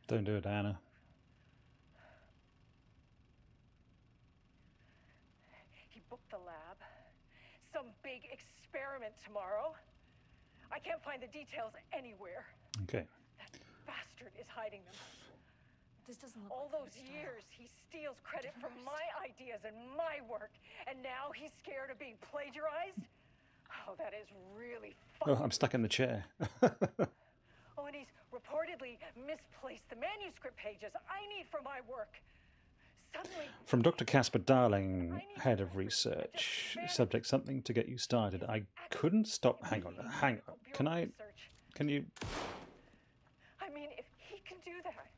[SPEAKER 2] Don't do it, Anna.
[SPEAKER 6] He booked the lab. Some big experiment tomorrow. I can't find the details anywhere.
[SPEAKER 2] Okay.
[SPEAKER 6] That bastard is hiding them.
[SPEAKER 3] This doesn't look
[SPEAKER 6] All
[SPEAKER 3] like
[SPEAKER 6] those
[SPEAKER 3] his style.
[SPEAKER 6] years, he steals credit from my ideas and my work, and now he's scared of being plagiarized? Oh, that is really
[SPEAKER 2] Oh,
[SPEAKER 6] fucking...
[SPEAKER 2] I'm stuck in the chair.
[SPEAKER 6] Oh, and he's reportedly misplaced the manuscript pages I need for my work. Suddenly...
[SPEAKER 2] From Dr. Casper Darling, head of research. Subject something to get you started. I couldn't stop. Hang on. Can you?
[SPEAKER 6] I mean, if he can do that,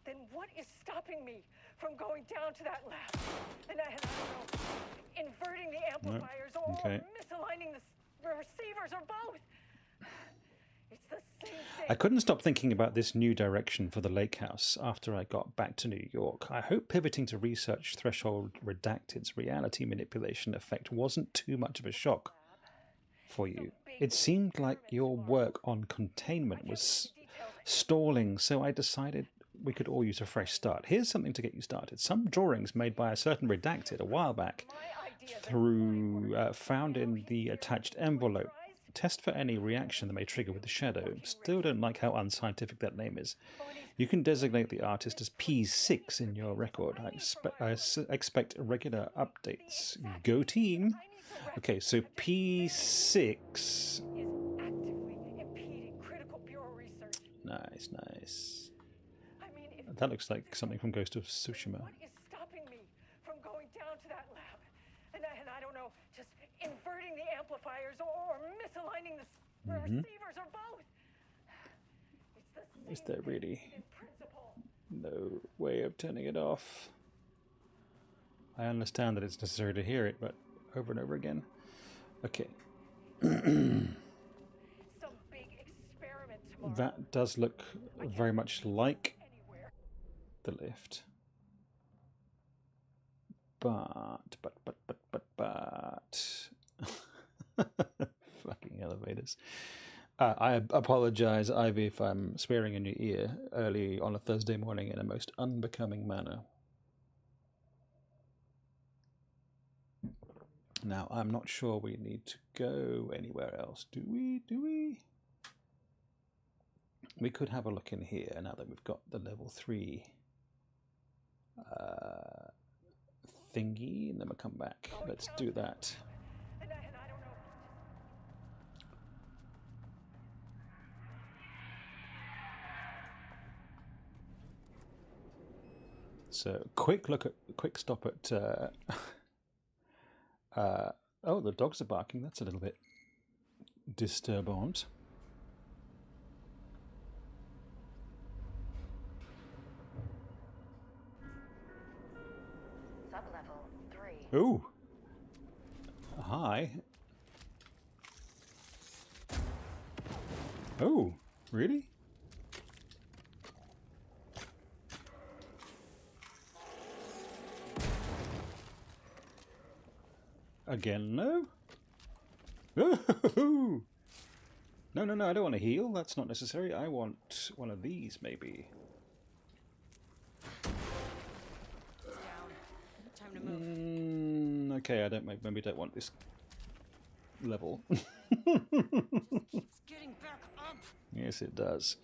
[SPEAKER 6] then what is stopping me from going down to that lab? And I don't know, inverting the amplifiers or misaligning the receivers or both. It's the same thing.
[SPEAKER 2] I couldn't stop thinking about this new direction for the Lakehouse after I got back to New York. I hope pivoting to research Threshold Redacted's reality manipulation effect wasn't too much of a shock for you. It seemed like your work on containment was stalling, so I decided we could all use a thresh start. Here's something to get you started. Some drawings made by a certain Redacted a while back found in the attached envelope. Test for any reaction that may trigger with the shadow. Still don't like how unscientific that name is. You can designate the artist as P6 in your record. I expect regular updates. Go team! Okay, so P6. Nice, nice. That looks like something from Ghost of Tsushima.
[SPEAKER 6] What is stopping me from going down to that lab? And I don't know, just inverting the amplifiers or misaligning the receivers or both. It's the same
[SPEAKER 2] Is there really
[SPEAKER 6] in principle.
[SPEAKER 2] no way of turning it off? I understand that it's necessary to hear it, but over and over again. Okay.
[SPEAKER 6] Some big experiment tomorrow.
[SPEAKER 2] That does look very much like
[SPEAKER 6] Anywhere.
[SPEAKER 2] the lift. But fucking elevators. I apologize, Ivy, if I'm swearing in your ear early on a Thursday morning in a most unbecoming manner. Now, I'm not sure we need to go anywhere else, do we? We could have a look in here now that we've got the level 3 thingy, and then we'll come back. Let's do that.
[SPEAKER 6] And I don't know.
[SPEAKER 2] So quick stop at. Oh, the dogs are barking. That's a little bit disturbant.
[SPEAKER 4] Sublevel 3.
[SPEAKER 2] Ooh. Hi. Oh, really? Again, no? No, I don't want to heal. That's not necessary. I want one of these, maybe.
[SPEAKER 3] Down. Time to move.
[SPEAKER 2] Okay, maybe don't want this level.
[SPEAKER 3] Keeps getting back up.
[SPEAKER 2] Yes, it does.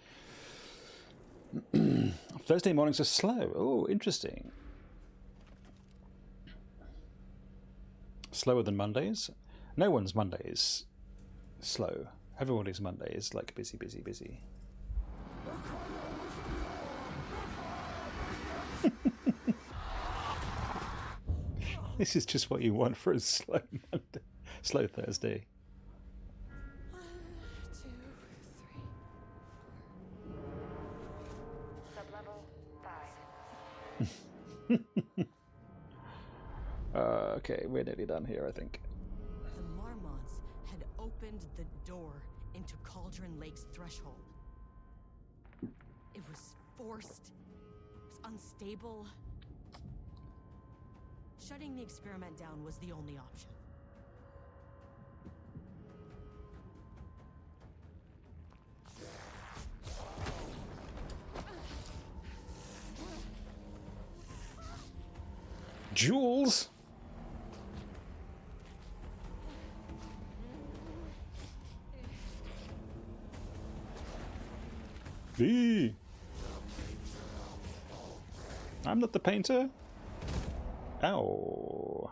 [SPEAKER 2] Thursday mornings are slow. Oh, interesting. Slower than Mondays? No one's Monday is slow. Everybody's Monday is like busy, busy, busy. This is just what you want for a slow Monday, slow Thursday.
[SPEAKER 3] 1, 2, 3.
[SPEAKER 4] Sublevel 5.
[SPEAKER 2] Okay, we're nearly done here, I think.
[SPEAKER 3] The Marmots had opened the door into Cauldron Lake's threshold. It was forced. It was unstable. Shutting the experiment down was the only option.
[SPEAKER 2] Jules! V! I'm not the painter. Ow.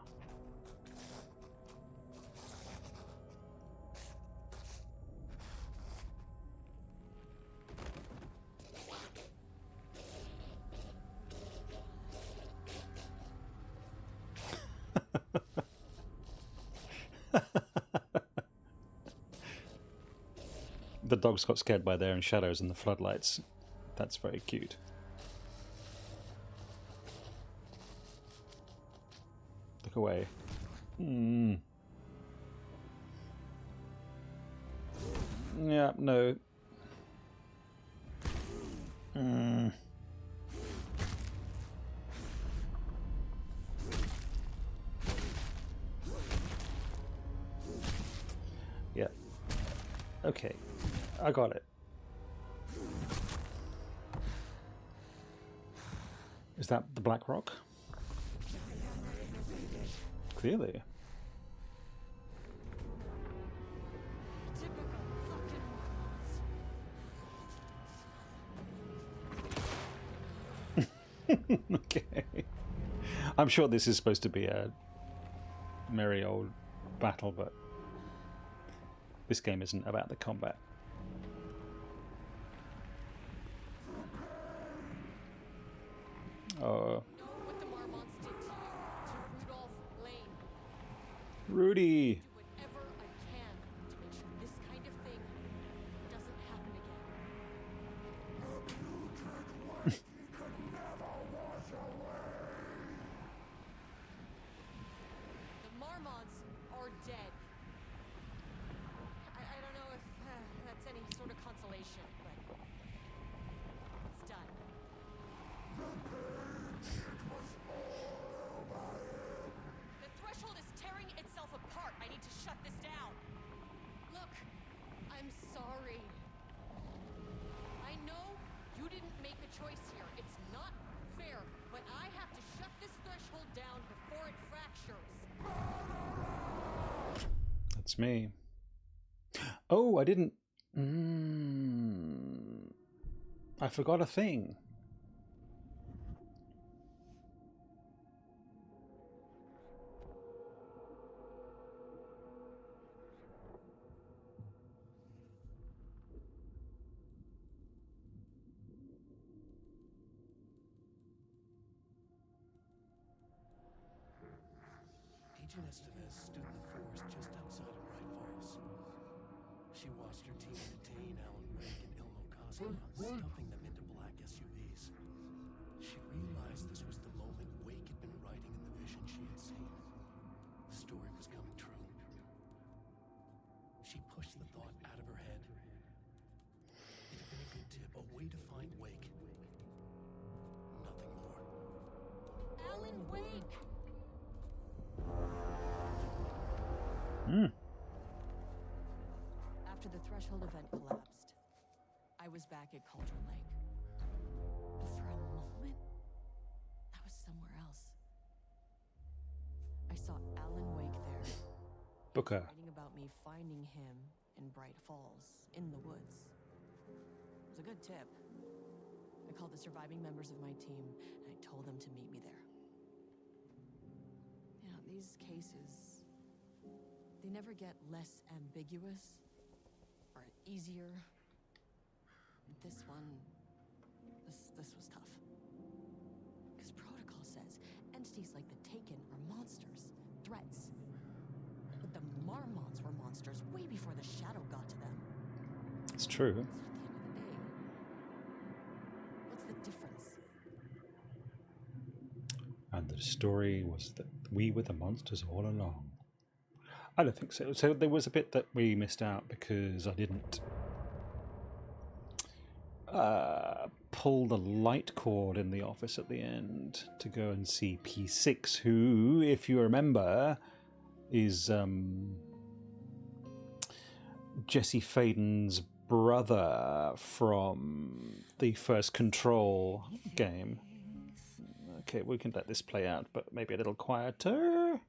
[SPEAKER 2] The dogs got scared by their own shadows in the floodlights. That's very cute. Look away. Yeah, no. Yeah. Okay. I got it. Is that the Black Rock? Clearly.
[SPEAKER 3] Typical fucking Marmots.
[SPEAKER 2] Okay. I'm sure this is supposed to be a merry old battle, but this game isn't about the combat.
[SPEAKER 3] Know what the Marmots did to you, to Rudolph Lane.
[SPEAKER 2] Rudy!
[SPEAKER 3] Do whatever I can to make sure this kind of thing doesn't happen again. The Marmots are dead. I don't know if that's any sort of consolation, but it's done. The threshold is tearing itself apart. I need to shut this down. Look, I'm sorry. I know you didn't make a choice here. It's not fair, but I have to shut this threshold down before it fractures.
[SPEAKER 2] That's me. Oh, I didn't... I forgot a thing.
[SPEAKER 7] Agent Estevez stood in the forest just outside of Bright Falls. She watched her team detain Alan Wake and Ilmo Koska, stuffing them into black SUVs. She realized this was the moment Wake had been writing in the vision she had seen. The story was coming true. She pushed the thought out of her head. It had been a good tip, a way to find Wake. Nothing more.
[SPEAKER 3] Alan Wake! After the threshold event collapsed, I was back at Cauldron Lake. But for a moment, I was somewhere else. I saw Alan Wake there,
[SPEAKER 2] Booker.
[SPEAKER 3] writing about me finding him in Bright Falls, in the woods. It was a good tip. I called the surviving members of my team, and I told them to meet me there. You know, these cases, they never get less ambiguous or easier. This one, this was tough. Because protocol says entities like the Taken are monsters, threats. But the Marmots were monsters way before the Shadow got to them.
[SPEAKER 2] It's true.
[SPEAKER 3] So at the end of the day, what's the difference?
[SPEAKER 2] And the story was that we were the monsters all along. I don't think so. So there was a bit that we missed out because I didn't pull the light cord in the office at the end to go and see P6, who, if you remember, is Jesse Faden's brother from the first Control game. Okay, we can let this play out, but maybe a little quieter.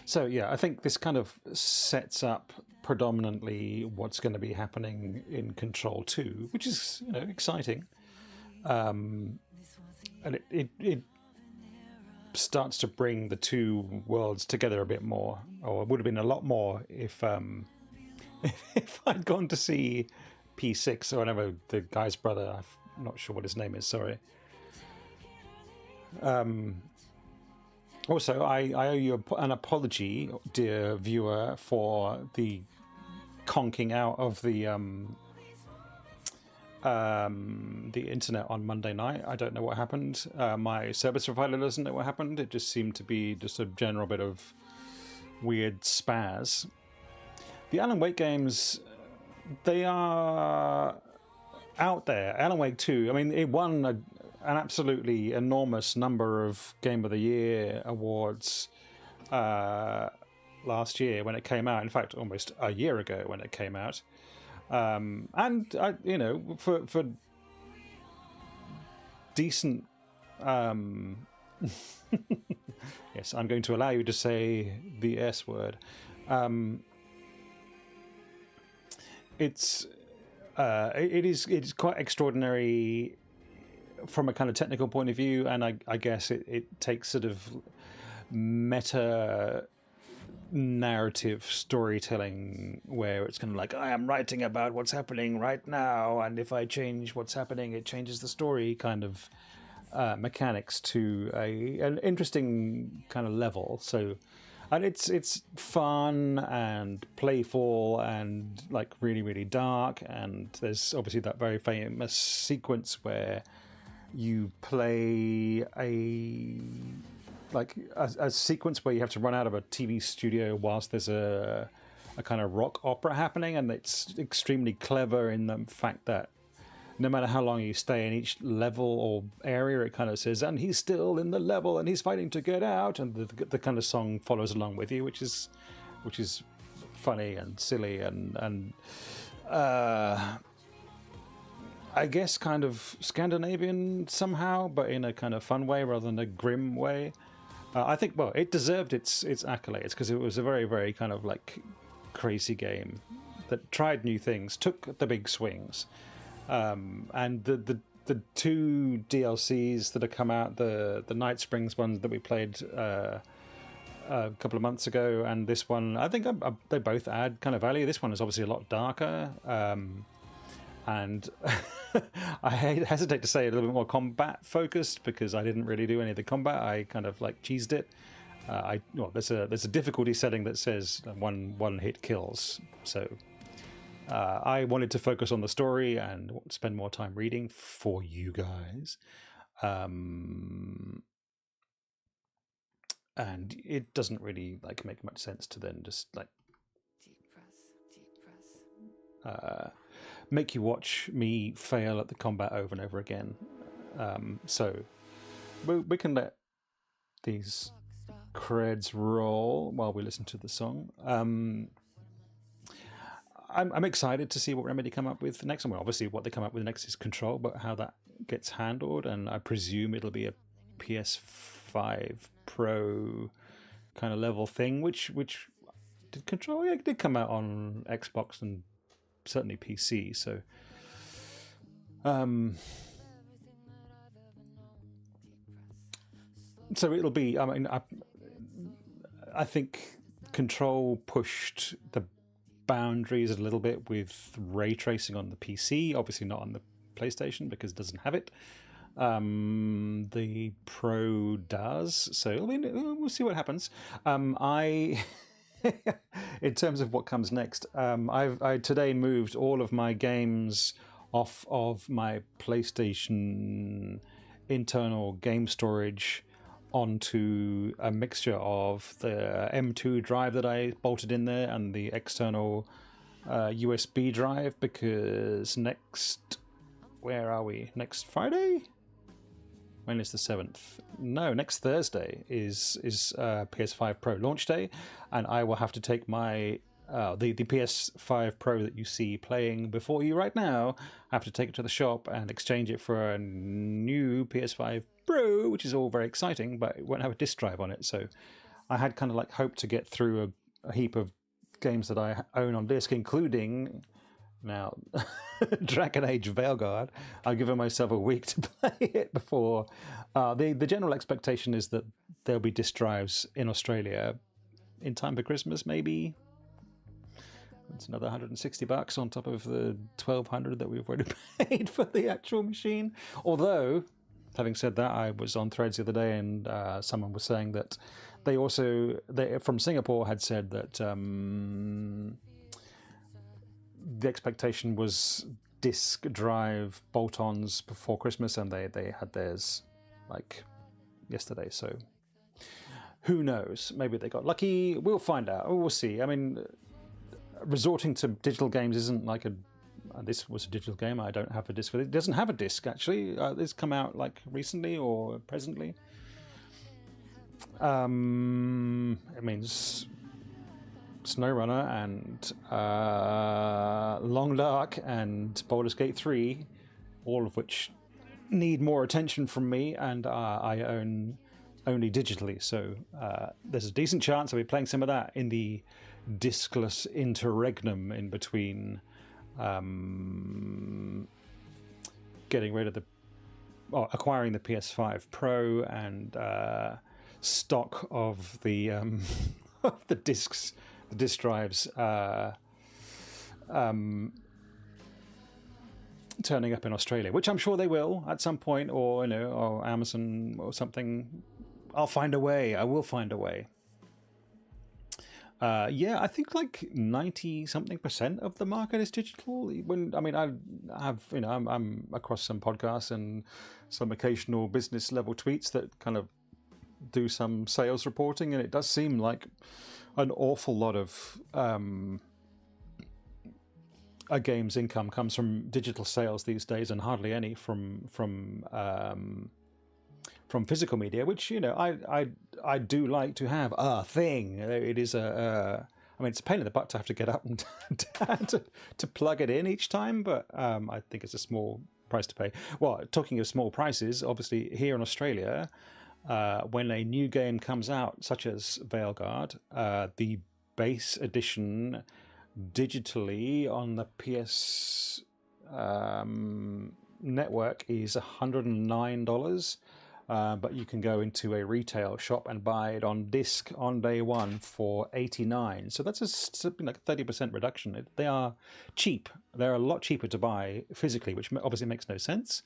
[SPEAKER 2] So yeah, I think this kind of sets up predominantly what's going to be happening in Control 2, which is, you know, exciting. And it starts to bring the two worlds together a bit more, or it would have been a lot more if if I'd gone to see P6 or whatever, the guy's brother. I'm not sure what his name is. Sorry. Also, I owe you an apology, dear viewer, for the conking out of the internet on Monday night. I don't know what happened. My service provider doesn't know what happened. It just seemed to be just a general bit of weird spaz. The Alan Wake games, they are out there. Alan Wake 2, I mean, it won an absolutely enormous number of Game of the Year awards last year when it came out. In fact, almost a year ago when it came out. And you know, for decent, yes, I'm going to allow you to say the S word. It's quite extraordinary from a kind of technical point of view, and I guess it takes sort of meta narrative storytelling where it's kind of like, I am writing about what's happening right now, and if I change what's happening, it changes the story kind of mechanics to an interesting kind of level. So, and it's fun and playful and like really, really dark, and there's obviously that very famous sequence where you play a sequence where you have to run out of a TV studio whilst there's a kind of rock opera happening, and it's extremely clever in the fact that no matter how long you stay in each level or area, it kind of says, and he's still in the level and he's fighting to get out, and the kind of song follows along with you, which is funny and silly and I guess kind of Scandinavian somehow, but in a kind of fun way rather than a grim way. I think, well, it deserved its accolades because it was a very, very kind of like crazy game that tried new things, took the big swings, and the two DLCs that have come out, the Night Springs ones that we played a couple of months ago, and this one, I think they both add kind of value. This one is obviously a lot darker. and I hesitate to say a little bit more combat focused because I didn't really do any of the combat. I kind of like cheesed it. There's a difficulty setting that says one hit kills, so I wanted to focus on the story and spend more time reading for you guys. And it doesn't really like make much sense to then just like make you watch me fail at the combat over and over again. So we can let these creds roll while we listen to the song. I'm excited to see what Remedy come up with next. Well, obviously what they come up with next is Control, but how that gets handled, and I presume it'll be a PS5 Pro kind of level thing, which did Control? Yeah, it did come out on Xbox and certainly PC, so so it'll be, I mean, I think Control pushed the boundaries a little bit with ray tracing on the PC, obviously not on the PlayStation because it doesn't have it. The Pro does, so I mean, we'll see what happens. In terms of what comes next, I today moved all of my games off of my PlayStation internal game storage onto a mixture of the M2 drive that I bolted in there and the external USB drive, because where are we? Next Friday? When is the 7th? No, next Thursday is PS5 Pro launch day, and I will have to take my the PS5 Pro that you see playing before you right now. I have to take it to the shop and exchange it for a new PS5 Pro, which is all very exciting, but it won't have a disc drive on it. So I had kind of like hoped to get through a heap of games that I own on disc, including now Dragon Age Veilguard. I've given myself a week to play it before. The general expectation is that there'll be disc drives in Australia in time for Christmas, maybe. It's another $160 on top of the $1,200 that we've already paid for the actual machine. Although, having said that, I was on Threads the other day and someone was saying that they from Singapore had said that the expectation was disk drive bolt-ons before Christmas, and they had theirs like yesterday. So who knows? Maybe they got lucky. We'll find out. We'll see. I mean, resorting to digital games isn't like this was a digital game. I don't have a disc with it. It doesn't have a disc actually. It's come out like recently or presently. It means SnowRunner and Long Dark and Baldur's Gate 3, all of which need more attention from me, and I own only digitally. So there's a decent chance I'll be playing some of that in the discless interregnum in between getting rid of acquiring the PS5 Pro and stock of the of the discs, the disc drives turning up in Australia, which I'm sure they will at some point, or or Amazon or something. I'll find a way. I will find a way. I think like 90-something% of the market is digital. I have, I'm across some podcasts and some occasional business level tweets that kind of do some sales reporting, and it does seem like an awful lot of a game's income comes from digital sales these days, and hardly any from physical media, which I do like to have a thing. It is it's a pain in the butt to have to get up and to plug it in each time, but I think it's a small price to pay. Well, talking of small prices, obviously here in Australia, when a new game comes out, such as Veilguard, the base edition digitally on the PS network is $109. but you can go into a retail shop and buy it on disc on day one for $89. So that's something like a 30% reduction. They are cheap. They're a lot cheaper to buy physically, which obviously makes no sense.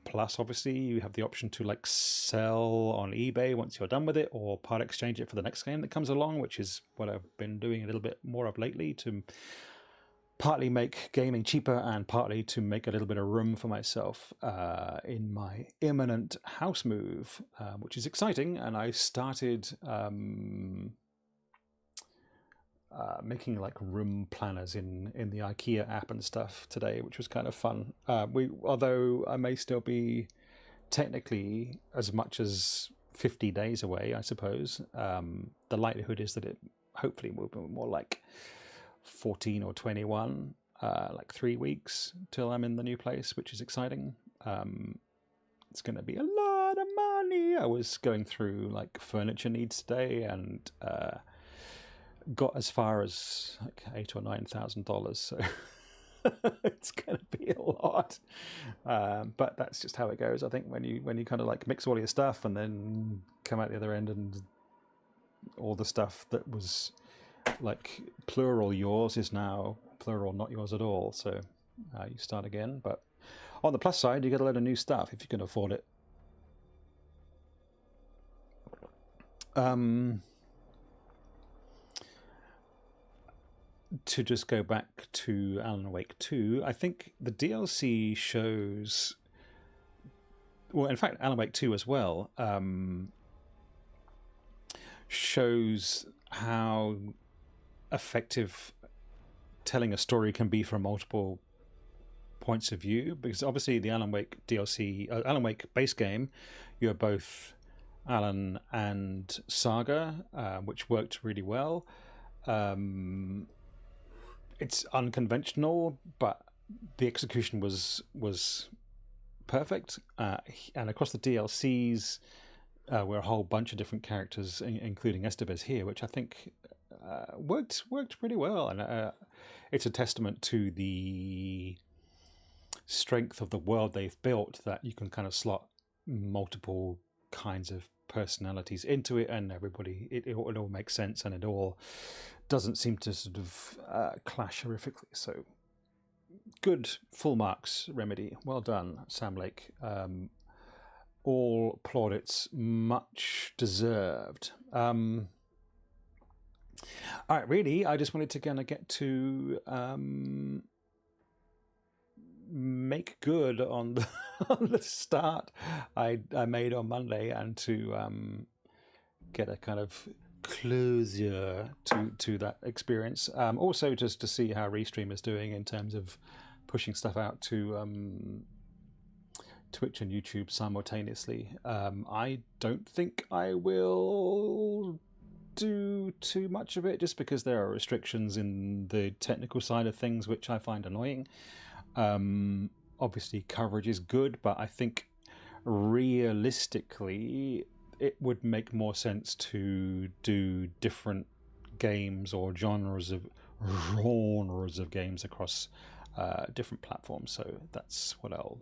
[SPEAKER 2] Plus, obviously, you have the option to like sell on eBay once you're done with it, or part exchange it for the next game that comes along, which is what I've been doing a little bit more of lately, to partly make gaming cheaper and partly to make a little bit of room for myself in my imminent house move, which is exciting. And I started making like room planners in the IKEA app and stuff today, which was kind of fun. Although I may still be technically as much as 50 days away, I suppose. The likelihood is that it hopefully will be more like 14 or 21, like 3 weeks till I'm in the new place, which is exciting. It's going to be a lot of money. I was going through like furniture needs today and got as far as like $8,000 or $9,000. So it's going to be a lot. But that's just how it goes. I think when you kind of like mix all your stuff and then come out the other end and all the stuff that was like plural yours is now plural not yours at all. So you start again. But on the plus side, you get a lot of new stuff if you can afford it. To just go back to Alan Wake 2, I think the DLC shows... Well, in fact, Alan Wake 2 as well shows how effective telling a story can be from multiple points of view, because obviously the Alan Wake DLC, Alan Wake base game, you're both Alan and Saga, which worked really well. It's unconventional, but the execution was perfect. And across the DLCs, were a whole bunch of different characters, including Estevez here, which I think worked pretty well. And it's a testament to the strength of the world they've built, that you can kind of slot multiple kinds of personalities into it, and everybody, it all makes sense, and it all doesn't seem to sort of clash horrifically. So good, full marks, Remedy. Well done, Sam Lake. All plaudits, much deserved. All right, really, I just wanted to kind of get to make good on the, on the start I made on Monday, and to get a kind of closure to that experience. Also, just to see how Restream is doing in terms of pushing stuff out to Twitch and YouTube simultaneously. I don't think I will do too much of it, just because there are restrictions in the technical side of things, which I find annoying. Obviously coverage is good, but I think realistically it would make more sense to do different games or genres of games across different platforms. So that's what I'll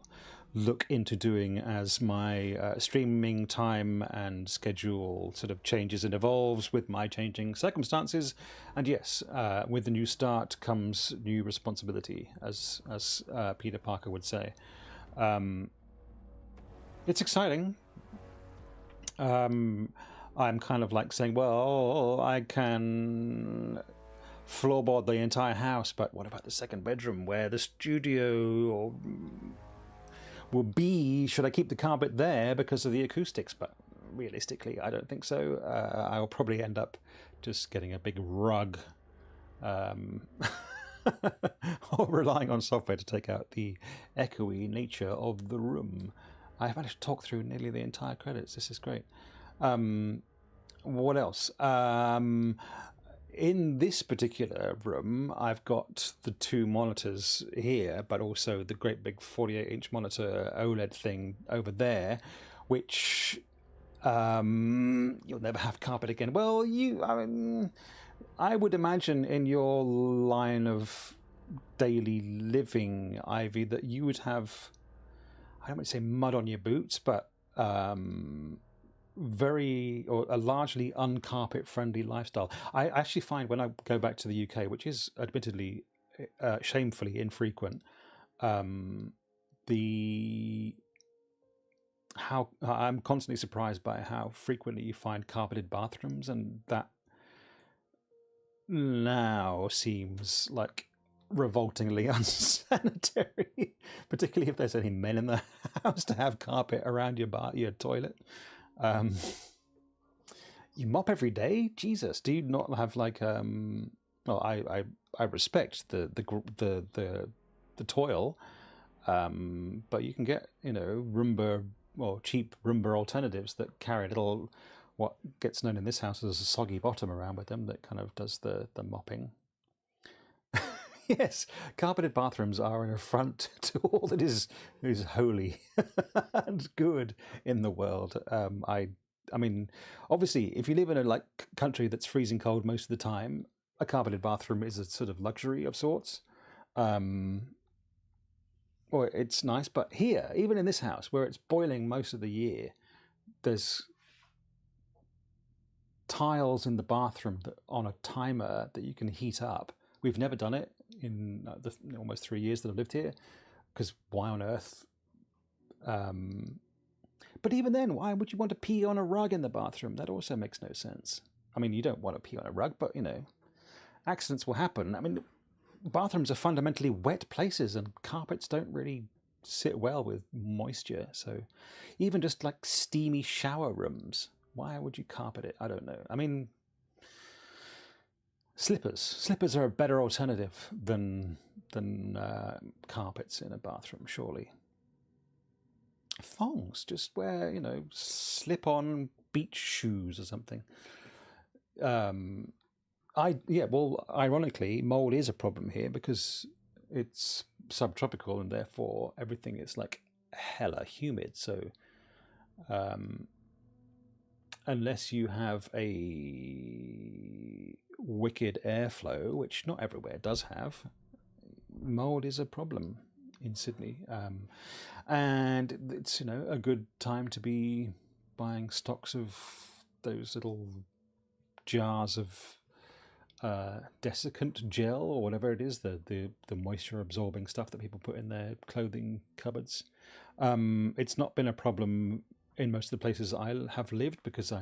[SPEAKER 2] look into doing as my streaming time and schedule sort of changes and evolves with my changing circumstances. And yes, with the new start comes new responsibility, as Peter Parker would say. It's exciting. I'm kind of like saying, well, I can floorboard the entire house, but what about the second bedroom where the studio will be? Should I keep the carpet there because of the acoustics? But realistically, I don't think so. I'll probably end up just getting a big rug, or relying on software to take out the echoey nature of the room. I've managed to talk through nearly the entire credits. This is great. What else? In this particular room, I've got the two monitors here, but also the great big 48-inch monitor OLED thing over there, which you'll never have carpet again. Well, I would imagine in your line of daily living, Ivy, that you would have... don't want to say mud on your boots, but very or a largely uncarpet friendly lifestyle. I actually find when I go back to the UK, which is admittedly shamefully infrequent, the how I'm constantly surprised by how frequently you find carpeted bathrooms, and that now seems like revoltingly unsanitary, particularly if there's any men in the house to have carpet around your toilet. You mop every day, Jesus. Do you not have like well, I respect the toil, but you can get Roomba or cheap Roomba alternatives that carry a little what gets known in this house as a soggy bottom around with them that kind of does the mopping. Yes, carpeted bathrooms are an affront to all that is holy and good in the world. I mean, obviously, if you live in a country that's freezing cold most of the time, a carpeted bathroom is a sort of luxury of sorts. Or it's nice, but here, even in this house where it's boiling most of the year, there's tiles in the bathroom on a timer that you can heat up. We've never done it in the almost 3 years that I've lived here, because why on earth? But even then, why would you want to pee on a rug in the bathroom? That also makes no sense. I mean, you don't want to pee on a rug, but accidents will happen. I mean, bathrooms are fundamentally wet places, and carpets don't really sit well with moisture. So even just like steamy shower rooms, why would you carpet it? I don't know. I mean, slippers are a better alternative than carpets in a bathroom, surely. Thongs, just wear slip-on beach shoes or something. Ironically, mold is a problem here because it's subtropical and therefore everything is like hella humid. So unless you have a wicked airflow, which not everywhere does have, mold is a problem in Sydney. And it's a good time to be buying stocks of those little jars of desiccant gel or whatever it is, the moisture absorbing stuff that people put in their clothing cupboards. It's not been a problem in most of the places I have lived because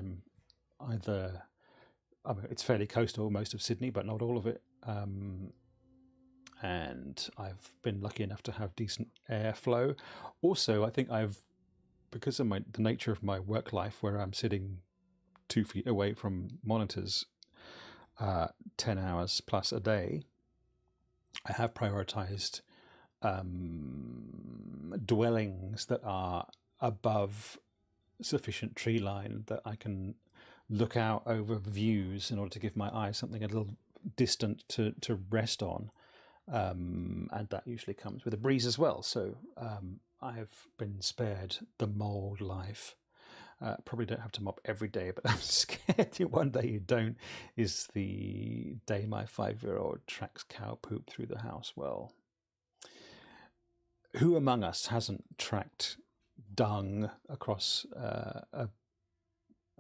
[SPEAKER 2] it's fairly coastal, most of Sydney, but not all of it. And I've been lucky enough to have decent airflow. Also, I think because of the nature of my work life, where I'm sitting 2 feet away from monitors 10 hours plus a day, I have prioritized dwellings that are above sufficient tree line that I can look out over views in order to give my eyes something a little distant to rest on. And that usually comes with a breeze as well. So I have been spared the mold life. Probably don't have to mop every day, but I'm scared that one day you don't is the day my 5-year-old tracks cow poop through the house. Well, who among us hasn't tracked dung across a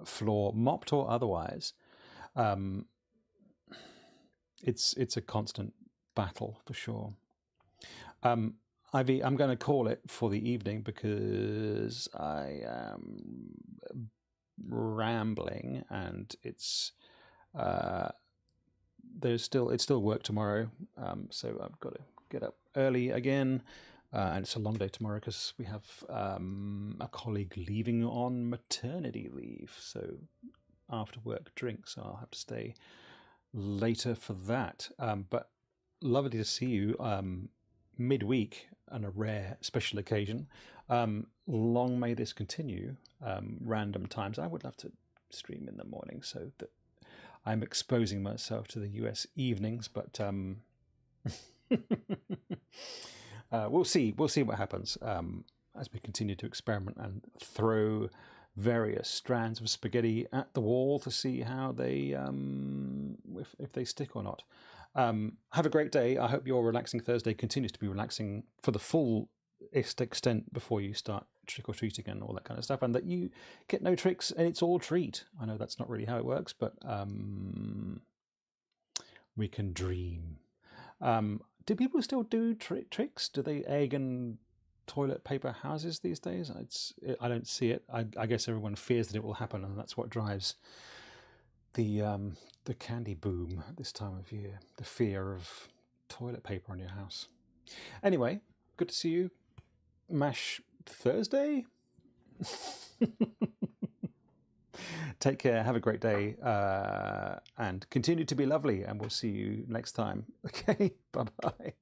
[SPEAKER 2] floor, mopped or otherwise? It's a constant battle for sure. Ivy, I'm going to call it for the evening because I am rambling and it's still work tomorrow, so I've got to get up early again, and it's a long day tomorrow because we have a colleague leaving on maternity leave, so after work drinks, so I'll have to stay later for that. But lovely to see you midweek on a rare special occasion. Long may this continue. Random times. I would love to stream in the morning so that I'm exposing myself to the US evenings, but we'll see what happens as we continue to experiment and throw various strands of spaghetti at the wall to see how they if they stick or not. Have a great day. I hope your relaxing Thursday continues to be relaxing for the full extent before you start trick or treating and all that kind of stuff, and that you get no tricks and it's all treat. I know that's not really how it works, but we can dream. Do people still do tricks? Do they egg and toilet paper houses these days? I don't see it. I guess everyone fears that it will happen, and that's what drives the candy boom at this time of year. The fear of toilet paper on your house. Anyway, good to see you. MASH Thursday. Take care, have a great day, and continue to be lovely, and we'll see you next time. Okay, bye-bye.